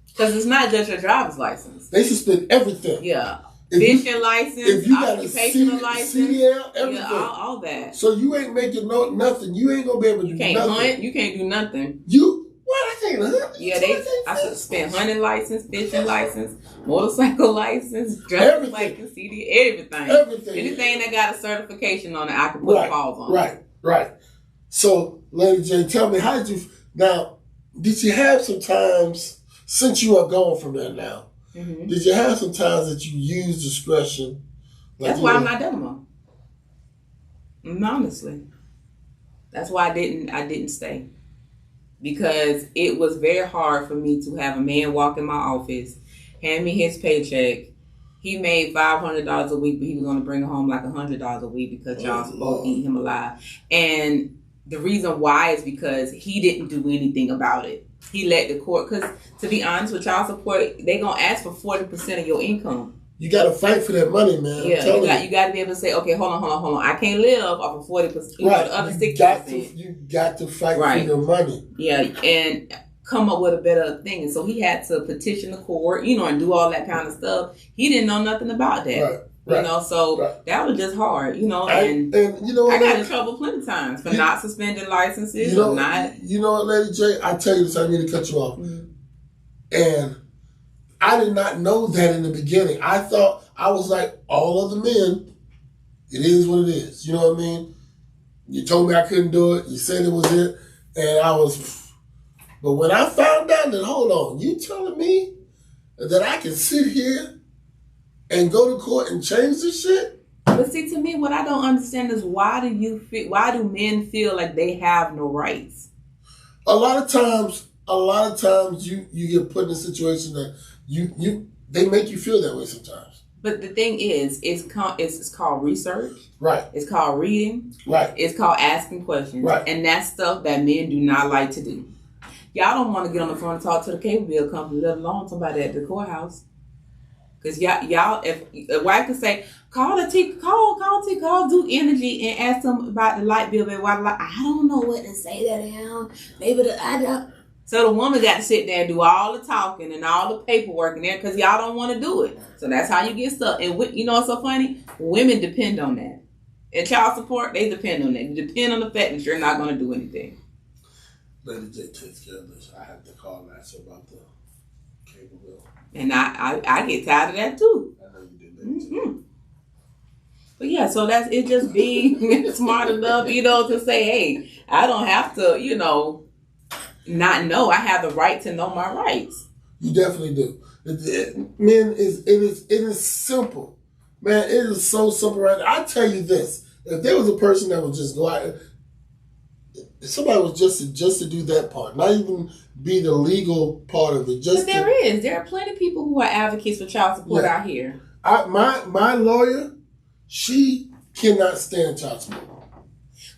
because it's not just your driver's license. They suspend everything. Yeah. Fishing license, if you got occupational license, CDL, everything. Yeah, all that. So you ain't making nothing. You ain't gonna be able to do nothing. You can't hunt. You can't do nothing. I can't hunt. Yeah, I suspend hunting license, fishing license, motorcycle license, driver's license, CD, everything. Anything that got a certification on it, I can put a pause on. Right. So, Lady J, tell me, did you have some times, since you are gone from there now, did you have some times that you used discretion? That's why I'm not done more. Honestly. That's why I didn't stay. Because it was very hard for me to have a man walk in my office, hand me his paycheck. He made $500 a week, but he was going to bring home like $100 a week because y'all supposed to eat him alive. And the reason why is because he didn't do anything about it. He let the court, because to be honest with child support, they going to ask for 40% of your income. You got to fight for that money, man. Yeah, you got to be able to say, okay, hold on. I can't live off of 40%. The other 60%. You got to fight for your money. Yeah, and come up with a better thing. And so he had to petition the court, and do all that kind of stuff. He didn't know nothing about that. Right. That was just hard, and I got in trouble plenty of times for not suspending licenses or not. You know what, Lady J? I tell you this, I need to cut you off. And I did not know that in the beginning. I thought, I was like, all of the men, it is what it is. You know what I mean? You told me I couldn't do it. You said it was it. And I was, but when I found out that, hold on, you telling me that I can sit here and go to court and change this shit? But see, to me, what I don't understand is why do men feel like they have no rights? A lot of times you get put in a situation that they make you feel that way sometimes. But the thing is, it's called research. Right. It's called reading. Right. It's called asking questions. Right. And that's stuff that men do not like to do. Y'all don't want to get on the phone and talk to the cable bill company, let alone somebody at the courthouse. Because y'all, if a wife could say, call Do Energy and ask them about the light bill, baby. I don't know what to say to them. Maybe I don't. So the woman got to sit there and do all the talking and all the paperwork in there because y'all don't want to do it. So that's how you get stuck. And you know what's so funny? Women depend on that. And child support, they depend on that. They depend on the fact that you're not going to do anything. Lady J takes care of this. I have to call and ask her about the cable bill. And I get tired of that too. I know you did that too. But yeah, so that's it. Just being smart enough, to say, hey, I don't have to, not know. I have the right to know my rights. You definitely do. Men, it is simple. Man, it is so simple. Right? I tell you this: if there was a person that would just go out, if somebody was just to do that part, not even be the legal part of it. But there are plenty of people who are advocates for child support out here. My lawyer, she cannot stand child support.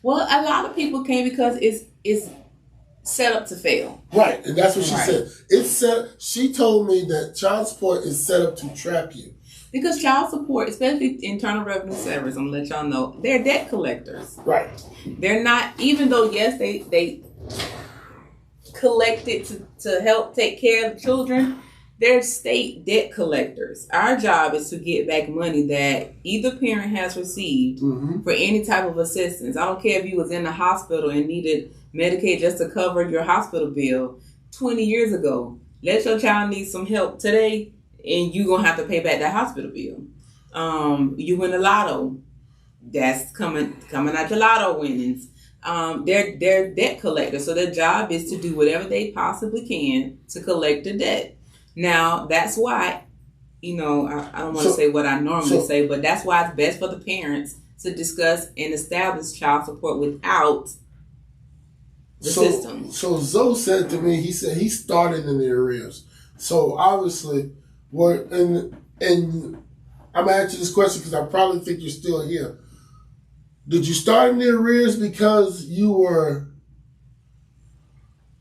Well, a lot of people can because it's set up to fail. Right, and that's what she said. She told me that child support is set up to trap you. Because child support, especially Internal Revenue Service, I'm going to let y'all know, they're debt collectors. Right. They're not, even though, yes, they collect it to help take care of the children, they're state debt collectors. Our job is to get back money that either parent has received for any type of assistance. I don't care if you was in the hospital and needed Medicaid just to cover your hospital bill 20 years ago. Let your child need some help today, and you're going to have to pay back that hospital bill. You win the lotto. That's coming out your lotto winnings. They're debt collectors, so their job is to do whatever they possibly can to collect the debt. Now, that's why, I don't want to say what I normally say, but that's why it's best for the parents to discuss and establish child support without the system. So Zoe said to me, he said he started in the arrears. So obviously, and I'm going to ask you this question because I probably think you're still here. Did you start in the arrears because you were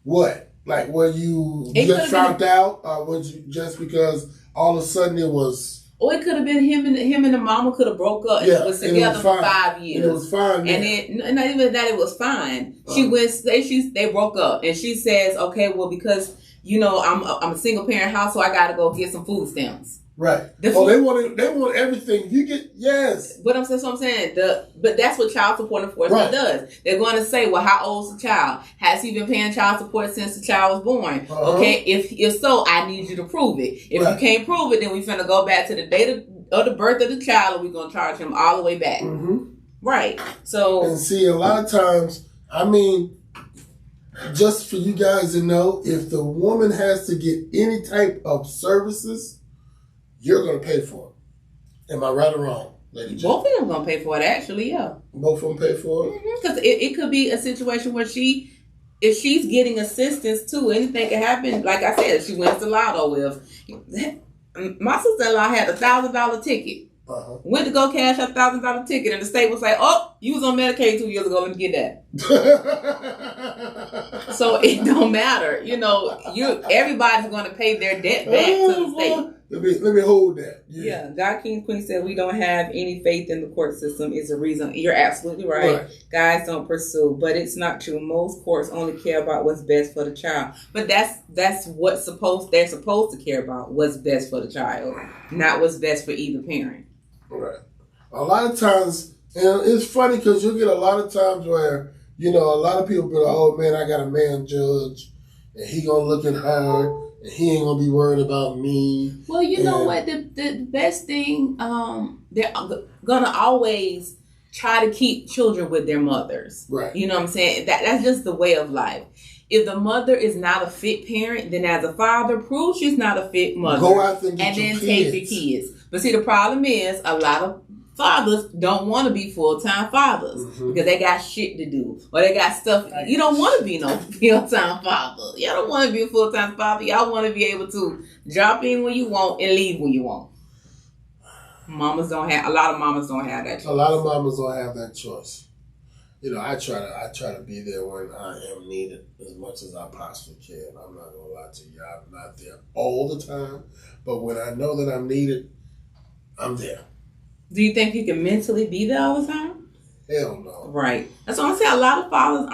what? Like, were you just dropped out, or was you just because all of a sudden it was? Or it could have been him and the mama could have broke up. Yeah, and was together for 5 years. And it was fine. And then, not even that, it was fine. They broke up, and she says, "Okay, well, because I'm a single parent house, so I got to go get some food stamps." Right. They want everything. You get, yes. But that's what I'm saying. But that's what child support enforcement does. They're going to say, well, how old's the child? Has he been paying child support since the child was born? Okay, if so, I need you to prove it. If you can't prove it, then we finna go back to the date of the birth of the child, and we're going to charge him all the way back. Right. So. And see, a lot of times, just for you guys to know, if the woman has to get any type of services, you're going to pay for it. Am I right or wrong, Lady J? Both of them going to pay for it, actually, yeah. Both of them pay for it? Because it could be a situation where if she's getting assistance too, anything can happen. Like I said, she wins the lotto with. My sister-in-law had a $1,000 ticket. Went to go cash her $1,000 ticket, and the state was like, "Oh, you was on Medicaid 2 years ago, and get that." So it don't matter, everybody's going to pay their debt back to the state. Let me hold that. Yeah, God King Queen said we don't have any faith in the court system is a reason. You're absolutely right. Guys don't pursue, but it's not true. Most courts only care about what's best for the child. But that's what they're supposed to care about, what's best for the child, not what's best for either parent. Right. A lot of times, and it's funny because you'll get a lot of times where, a lot of people be like, oh man, I got a man judge, and he gonna look at her, and he ain't gonna be worried about me. Well, you know what? The best thing, they're gonna always try to keep children with their mothers. Right. You know what I'm saying? That's just the way of life. If the mother is not a fit parent, then as a father, prove she's not a fit mother. Go out there and get then take your kids. But see, the problem is a lot of fathers don't want to be full-time fathers because they got shit to do or they got stuff. You don't want to be no full-time father. Y'all don't want to be a full-time father. Y'all want to be able to drop in when you want and leave when you want. A lot of mamas don't have that choice. A lot of mamas don't have that choice. I try to be there when I am needed as much as I possibly can. I'm not gonna lie to you. I'm not there all the time, but when I know that I'm needed, I'm there. Do you think you can mentally be there all the time? Hell no. Right. That's what I'm saying. A lot of fathers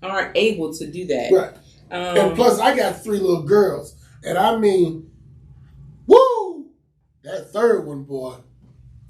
aren't able to do that. Right. And plus, I got 3 little girls, and woo! That third one, boy.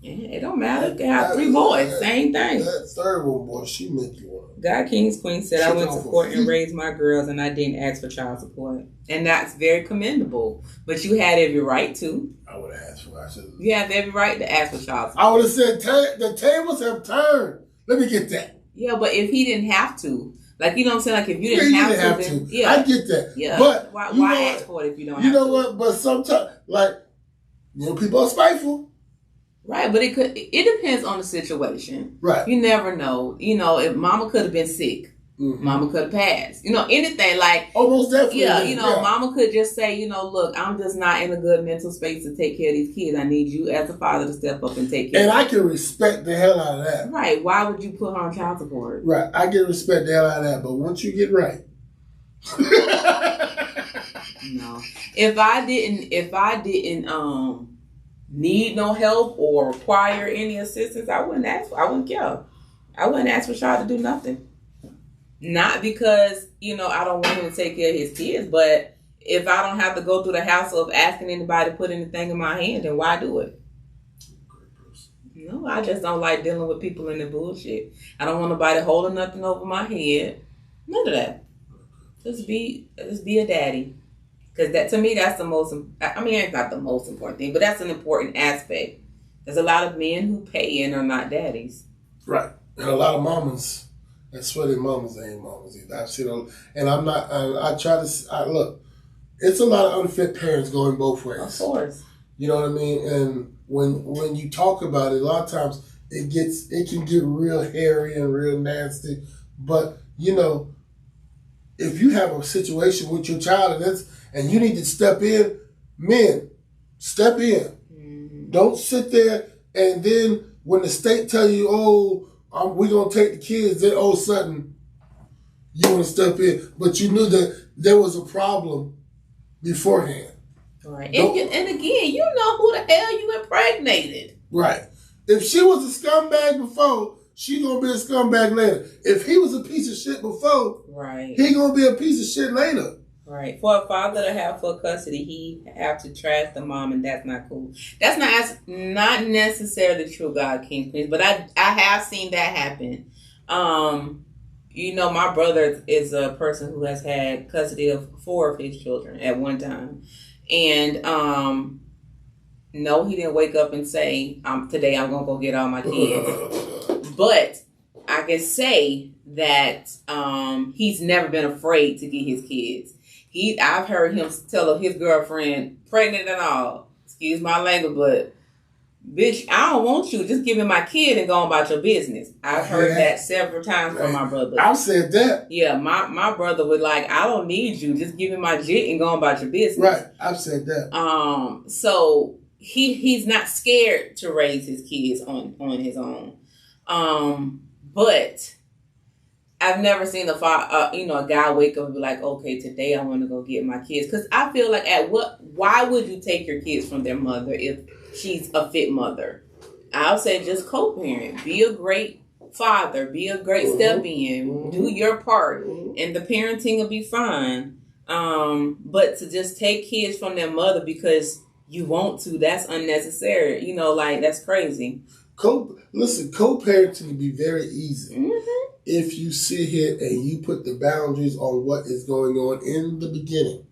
Yeah, it don't matter. You can have 3 boys, same thing. That third one, boy, she make you one. God King's Queen said, I went to court and raised my girls and I didn't ask for child support. And that's very commendable. But you had every right to. I would have asked for it. You have every right to ask for child support. I would have said, the tables have turned. Let me get that. Yeah, but if he didn't have to. Like, you know what I'm saying? Like, if you didn't have to. Yeah. I get that. Yeah. But why ask for it if you don't have to? You know what? But sometimes, like, people are spiteful. Right, but it depends on the situation. Right. You never know. If mama could have been sick, mama could have passed. Anything like... Almost definitely. Yeah, mama could just say, look, I'm just not in a good mental space to take care of these kids. I need you as a father to step up and take care of them. And I can respect the hell out of that. Right. Why would you put her on child support? Right. I can respect the hell out of that. But once you get right... No. If I didn't need no help or require any assistance, I wouldn't care. I wouldn't ask for Shaw to do nothing. Not because, I don't want him to take care of his kids, but if I don't have to go through the hassle of asking anybody to put anything in my hand, then why do it? No, I just don't like dealing with people in the bullshit. I don't want nobody holding nothing over my head. None of that. Just be a daddy. Because that, to me, that's the most, it's not the most important thing, but that's an important aspect. There's a lot of men who pay and are not daddies. Right. And a lot of mamas, I swear their mamas ain't mamas either. I've seen them, and I'm not, look, it's a lot of unfit parents going both ways. Of course. You know what I mean? And when you talk about it, a lot of times it can get real hairy and real nasty. But, if you have a situation with your child and you need to step in, men, step in. Mm-hmm. Don't sit there and then when the state tell you, we're going to take the kids, then all of a sudden you want to step in. But you knew that there was a problem beforehand. Right. And again, you know who the hell you impregnated. Right. If she was a scumbag before, she gonna be a scumbag later. If he was a piece of shit before, right, he gonna be a piece of shit later. Right. For a father to have full custody, he have to trash the mom, and that's not cool. That's not necessarily true, God King Queens, but I have seen that happen. My brother is a person who has had custody of 4 of his children at one time, and no, he didn't wake up and say, today I'm gonna go get all my kids. But I can say that he's never been afraid to get his kids. I've heard him tell his girlfriend, pregnant and all, excuse my language, but bitch, I don't want you. Just give me my kid and go on about your business. I've heard that several times from my brother. I've said that. Yeah, my brother would I don't need you. Just give me my jit and go on about your business. Right, I've said that. So he's not scared to raise his kids on his own. But I've never seen a guy wake up and be like, okay, today I want to go get my kids. Because I feel like why would you take your kids from their mother if she's a fit mother? I'll say just co-parent. Be a great father. Be a great step-in. Do your part. And the parenting will be fine. But to just take kids from their mother because you want to, that's unnecessary. That's crazy. Co-parenting can be very easy if you sit here and you put the boundaries on what is going on in the beginning.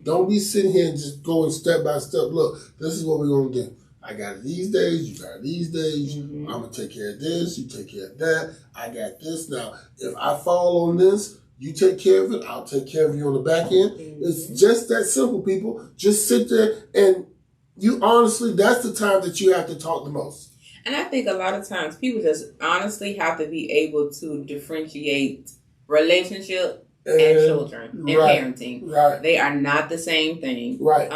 Don't be sitting here and just going step by step. Look, this is what we're going to do. I got it these days, you got it these days. I'm going to take care of this, you take care of that. I got this. Now, if I fall on this, you take care of it, I'll take care of you on the back end. It's just that simple, people. Just sit there and that's the time that you have to talk the most. And I think a lot of times people just honestly have to be able to differentiate relationship and children and parenting. Right. They are not the same thing. Right.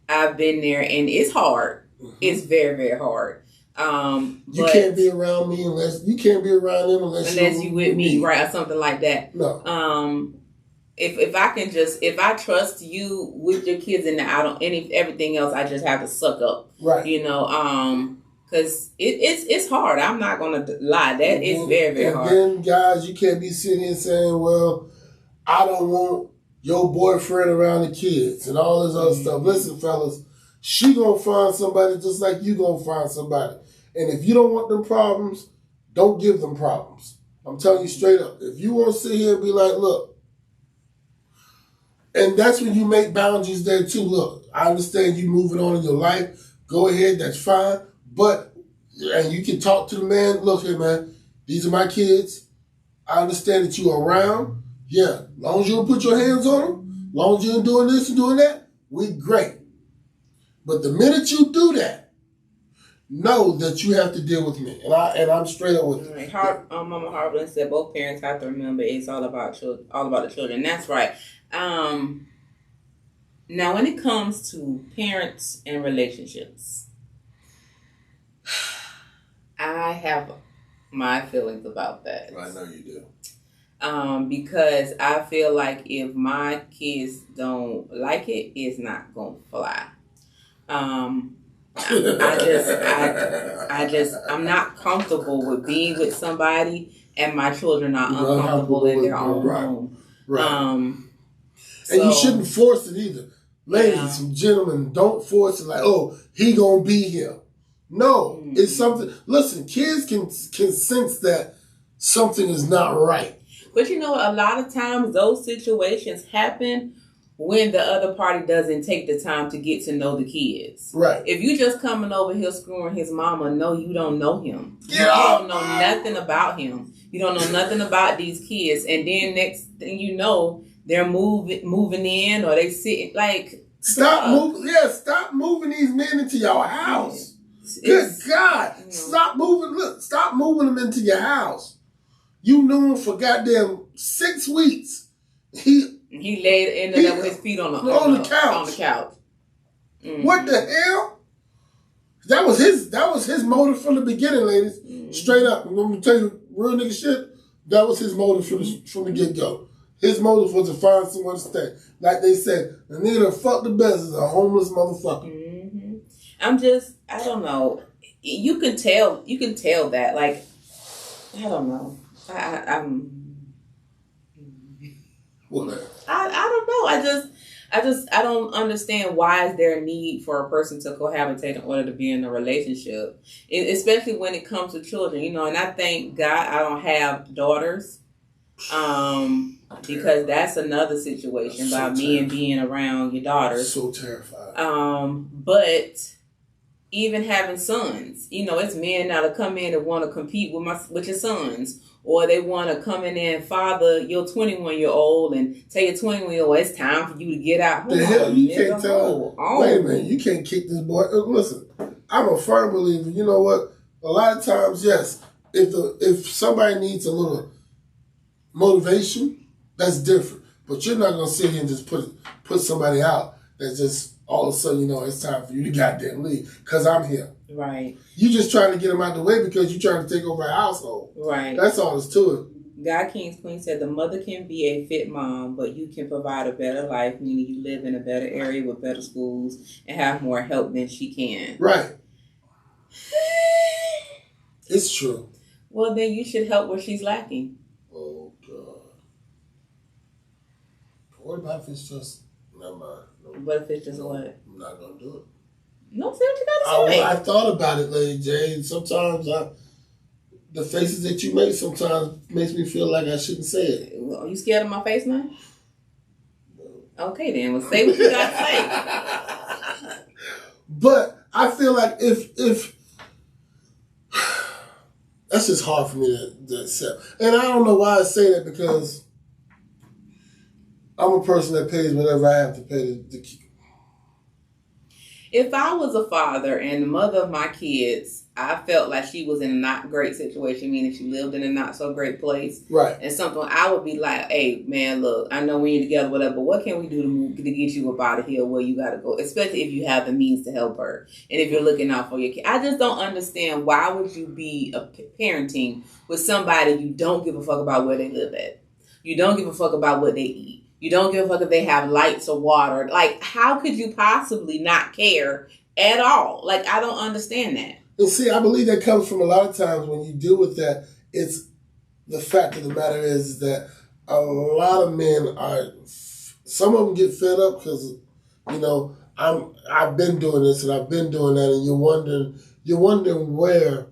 I've been there and it's hard. It's very, very hard. You can't be around me unless you you with me, right? Or something like that. No. If I trust you with your kids and everything else, I just have to suck up. Right. Because it's hard. I'm not going to lie. That is very, very hard. And then, guys, you can't be sitting here saying, well, I don't want your boyfriend around the kids and all this other stuff. Listen, fellas, she gonna find somebody just like you gonna find somebody. And if you don't want them problems, don't give them problems. I'm telling you straight up. If you want to sit here and be like, look, and that's when you make boundaries there too. Look, I understand you moving on in your life. Go ahead, that's fine. But, and you can talk to the man, look here, man, these are my kids. I understand that you are around. Yeah, as long as you don't put your hands on them, as long as you ain't doing this and doing that, we great. But the minute you do that, know that you have to deal with me, and I'm straight up with you. Mama Harlan said both parents have to remember it's all about the children. That's right. Now, when it comes to parents and relationships, I have my feelings about that. I know you do. Because I feel like if my kids don't like it, it's not gonna fly. I'm not comfortable with being with somebody and my children are uncomfortable in their own home. Right. And you shouldn't force it either. Ladies and gentlemen, don't force it like, oh, he gonna be here. No, it's something. Listen, kids can sense that something is not right. But you know, a lot of times those situations happen when the other party doesn't take the time to get to know the kids. Right. If you just coming over here screwing his mama, no, you don't know him. You don't know nothing about him. You don't know nothing about these kids. And then next thing you know, they're moving in or they sitting like... Stop moving these men into your house. Good God. You know, stop moving them into your house. You knew him for goddamn 6 weeks. He ended up with his feet on the couch. Mm-hmm. What the hell? That was his motive from the beginning, ladies. Mm-hmm. Straight up. I'm gonna tell you real nigga shit. That was his motive from the get-go. His motive was to find someone to stay. Like they said, the nigga that fucked the best is a homeless motherfucker. Mm-hmm. I don't know. You can tell that. Like, I don't know. Whatever. I don't know. I don't understand why is there a need for a person to cohabitate in order to be in a relationship, especially when it comes to children. You know, and I thank God I don't have daughters, because that's another situation about me and being around your daughters. So terrified. But even having sons, you know, it's men now to come in and want to compete with your sons. Or they want to come in there and father your 21-year-old and tell your 21-year-old it's time for you to get out. The hell, you can't tell. Wait a minute, you can't kick this boy. Listen, I'm a firm believer. You know what? A lot of times, yes, if somebody needs a little motivation, that's different. But you're not gonna sit here and just put somebody out that's just all of a sudden, you know, it's time for you to goddamn leave because I'm here. Right. You just trying to get them out the way because you're trying to take over a household. Right. That's all there's to it. God King's Queen said the mother can be a fit mom, but you can provide a better life, meaning you live in a better area with better schools and have more help than she can. Right. It's true. Well, then you should help where she's lacking. Oh, God. What about if it's just... Never mind. What if it's just what? I'm not going to do it. No, say what you gotta say. I thought about it, Lady J. Sometimes the faces that you make sometimes makes me feel like I shouldn't say it. Are you scared of my face now? No. Okay, then. Well, say what you gotta say. But I feel like if that's just hard for me to accept. And I don't know why I say that because I'm a person that pays whatever I have to pay to keep. If I was a father and the mother of my kids, I felt like she was in a not great situation, meaning she lived in a not so great place. Right. And something I would be like, hey, man, look, I know we ain't together, whatever, but what can we do to get you up out of here where you got to go, especially if you have the means to help her and if you're looking out for your kid. I just don't understand why would you be parenting with somebody you don't give a fuck about where they live at. You don't give a fuck about what they eat. You don't give a fuck if they have lights or water. Like, how could you possibly not care at all? Like, I don't understand that. And see, I believe that comes from a lot of times when you deal with that, it's the fact of the matter is that a lot of men some of them get fed up because, you know, I've been doing this and I've been doing that, and you're wondering where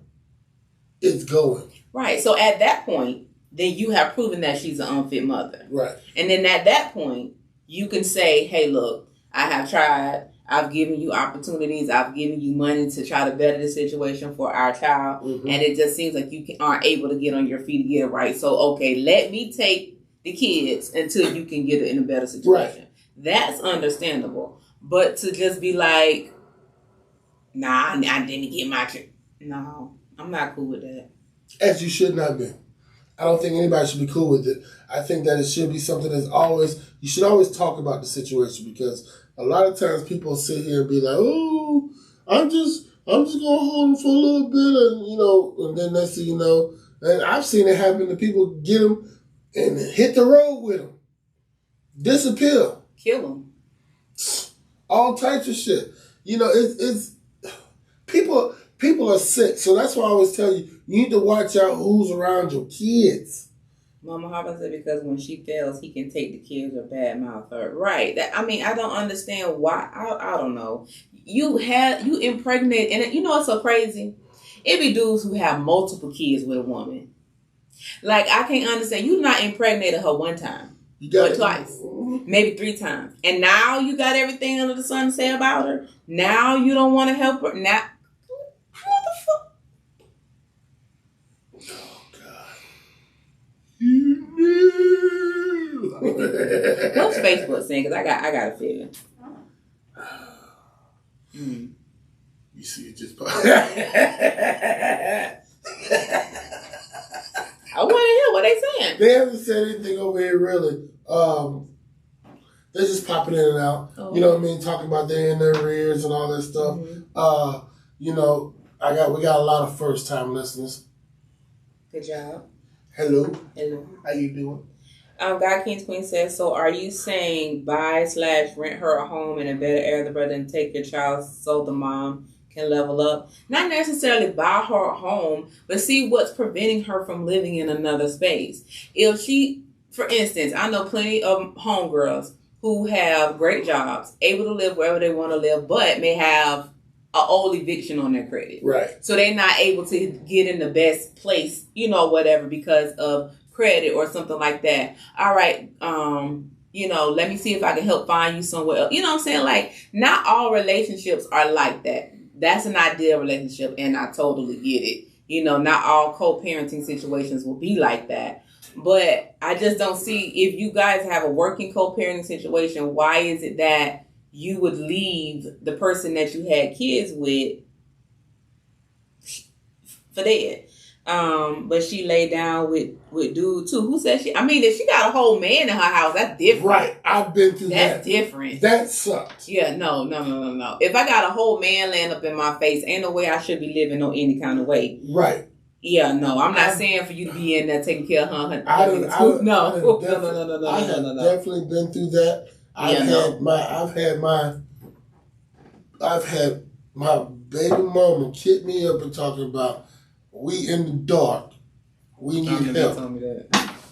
it's going. Right. So at that point, then you have proven that she's an unfit mother. Right. And then at that point, you can say, hey, look, I have tried. I've given you opportunities. I've given you money to try to better the situation for our child. Mm-hmm. And it just seems like you aren't able to get on your feet to get it right. So, okay, let me take the kids until you can get it in a better situation. Right. That's understandable. But to just be like, nah, I didn't get my child. No, I'm not cool with that. As you should not be. I don't think anybody should be cool with it. I think that it should be something you should always talk about the situation, because a lot of times people sit here and be like, oh, I'm just going to hold them for a little bit, and then next thing you know, and I've seen it happen to people, get them and hit the road with them. Disappear. Kill them. All types of shit. It's people are sick. So that's why I always tell you need to watch out who's around your kids. Mama Hopper said because when she fails, he can take the kids or bad mouth her. Right. I don't understand why. I don't know. You impregnate, and it's so crazy. It be dudes who have multiple kids with a woman. Like, I can't understand. You not impregnated her one time. Or twice. Maybe 3 times. And now you got everything under the sun to say about her. Now you don't want to help her. Now, what the fuck? What's Facebook saying? Because I got a feeling. You see it just I want to hear what they saying. They haven't said anything over here really. They're just popping in and out. Oh. You know what I mean? Talking about they're in their rears and all that stuff. Mm-hmm. We got a lot of first time listeners. Good job. Hello. How you doing? God King's Queen says, so are you saying buy/rent her a home in a better area rather than take your child so the mom can level up? Not necessarily buy her a home, but see what's preventing her from living in another space. If she, for instance, I know plenty of homegirls who have great jobs, able to live wherever they want to live, but may have an old eviction on their credit. Right. So they're not able to get in the best place, whatever, because of credit or something like that. All right, let me see if I can help find you somewhere else. You know what I'm saying? Like, not all relationships are like that. That's an ideal relationship, and I totally get it. Not all co-parenting situations will be like that. But I just don't see, if you guys have a working co-parenting situation, why is it that you would leave the person that you had kids with for dead? But she lay down with dude too. Who said she? I mean, if she got a whole man in her house, that's different. Right. I've been through that. That's different. That sucks. Yeah, no. If I got a whole man laying up in my face, ain't no way I should be living on any kind of way. Right. Yeah, no. I'm not saying for you to be in there taking care of her. No. I have definitely been through that. I've had my baby mama kick me up and talking about, we in the dark. We need help. Told me that.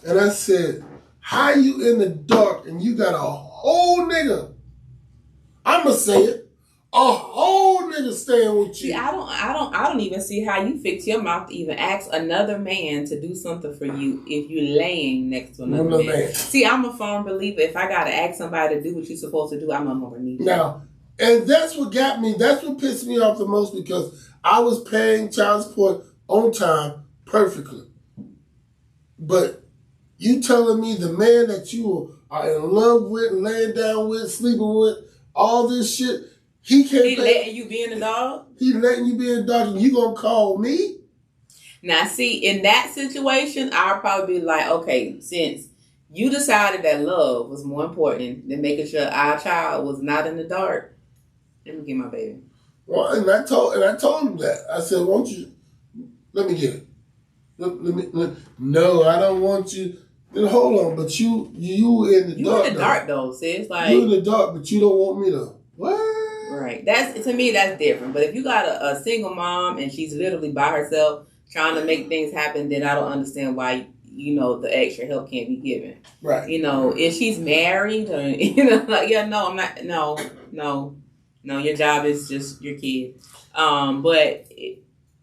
And I said, how you in the dark and you got a whole nigga? I'ma say it. A whole nigga staying with you. See, I don't even see how you fix your mouth to even ask another man to do something for you if you're laying next to another man. See, I'm a firm believer. If I gotta ask somebody to do what you're supposed to do, I'm no more need you. Now, and that's what got me. That's what pissed me off the most, because I was paying child support on time perfectly. But you telling me the man that you are in love with, laying down with, sleeping with, all this shit, he letting you be in the dog? He letting you be in the dog, and you gonna call me? Now, see, in that situation, I'll probably be like, okay, since you decided that love was more important than making sure our child was not in the dark, let me get my baby. Well, and I told him that. I said, won't you, let me get it. No, I don't want you. Then hold on, but you in the dark. You in the dark though, sis. Like, you in the dark, but you don't want me to. What? Right. To me, that's different. But if you got a single mom and she's literally by herself trying to make things happen, then I don't understand why, the extra help can't be given. Right. If she's married or, I'm not, no. No, your job is just your kid. But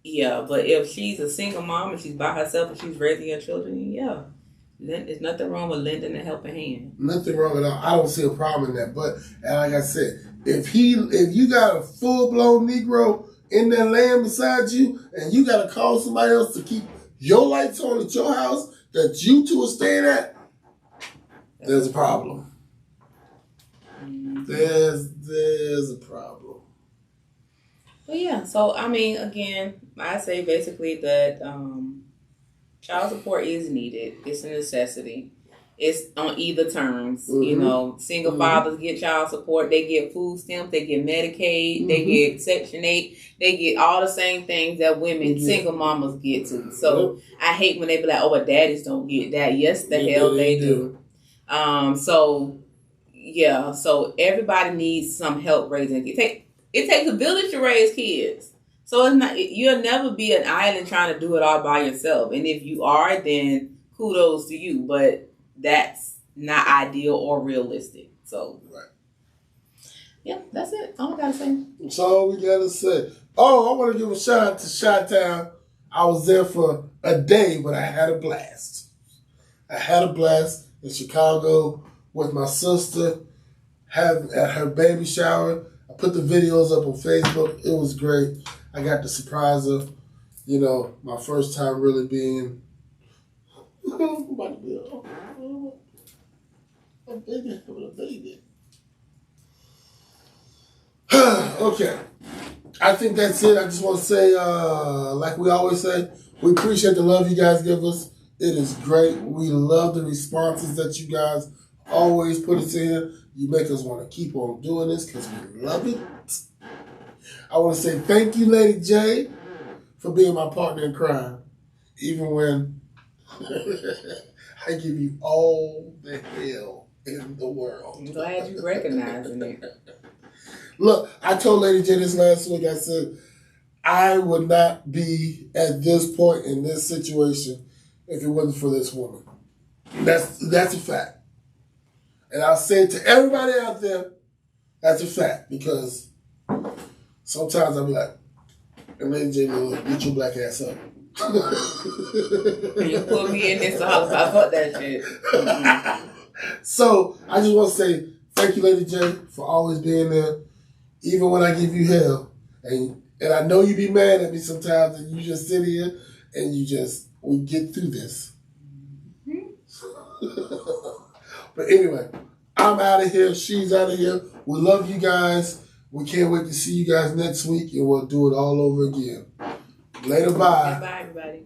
if she's a single mom and she's by herself and she's raising her children, yeah, there's nothing wrong with lending a helping hand. Nothing wrong at all. I don't see a problem in that. But like I said, if you got a full blown Negro in that land beside you, and you got to call somebody else to keep your lights on at your house that you two are staying at, there's a problem. There's a problem. Well, yeah. So I mean, again, I say basically that child support is needed. It's a necessity. It's on either terms. Mm-hmm. You know, single fathers get child support. They get food stamps. They get Medicaid. They get Section 8. They get all the same things that women, single mamas get to. So I hate when they be like, "Oh, but daddies don't get that." Yes, the hell they do. So everybody needs some help raising kids. It takes a village to raise kids. So it's not, you'll never be an island trying to do it all by yourself. And if you are, then kudos to you. But that's not ideal or realistic. So, yeah, that's it. All I gotta say. That's all we gotta say. Oh, I want to give a shout out to Chi-Town. I was there for a day, but I had a blast. I had a blast in Chicago with my sister at her baby shower. I put the videos up on Facebook. It was great. I got to surprise her. You know, my first time really being a baby. Okay. I think that's it. I just want to say, like we always say, we appreciate the love you guys give us. It is great. We love the responses that you guys always put us in. You make us want to keep on doing this because we love it. I want to say thank you, Lady J, for being my partner in crime, even when I give you all the hell in the world. I'm glad you recognizing it. Look, I told Lady J this last week. I said I would not be at this point in this situation if it wasn't for this woman. That's a fact. And I'll say it to everybody out there, that's a fact, because sometimes I'll be like, and Lady J will get your black ass up. You put me in this house, I fuck that shit. So I just want to say thank you, Lady J, for always being there, even when I give you hell. And I know you be mad at me sometimes, and you just sit here and we get through this. But anyway, I'm out of here. She's out of here. We love you guys. We can't wait to see you guys next week, and we'll do it all over again. Later, bye. Bye, everybody.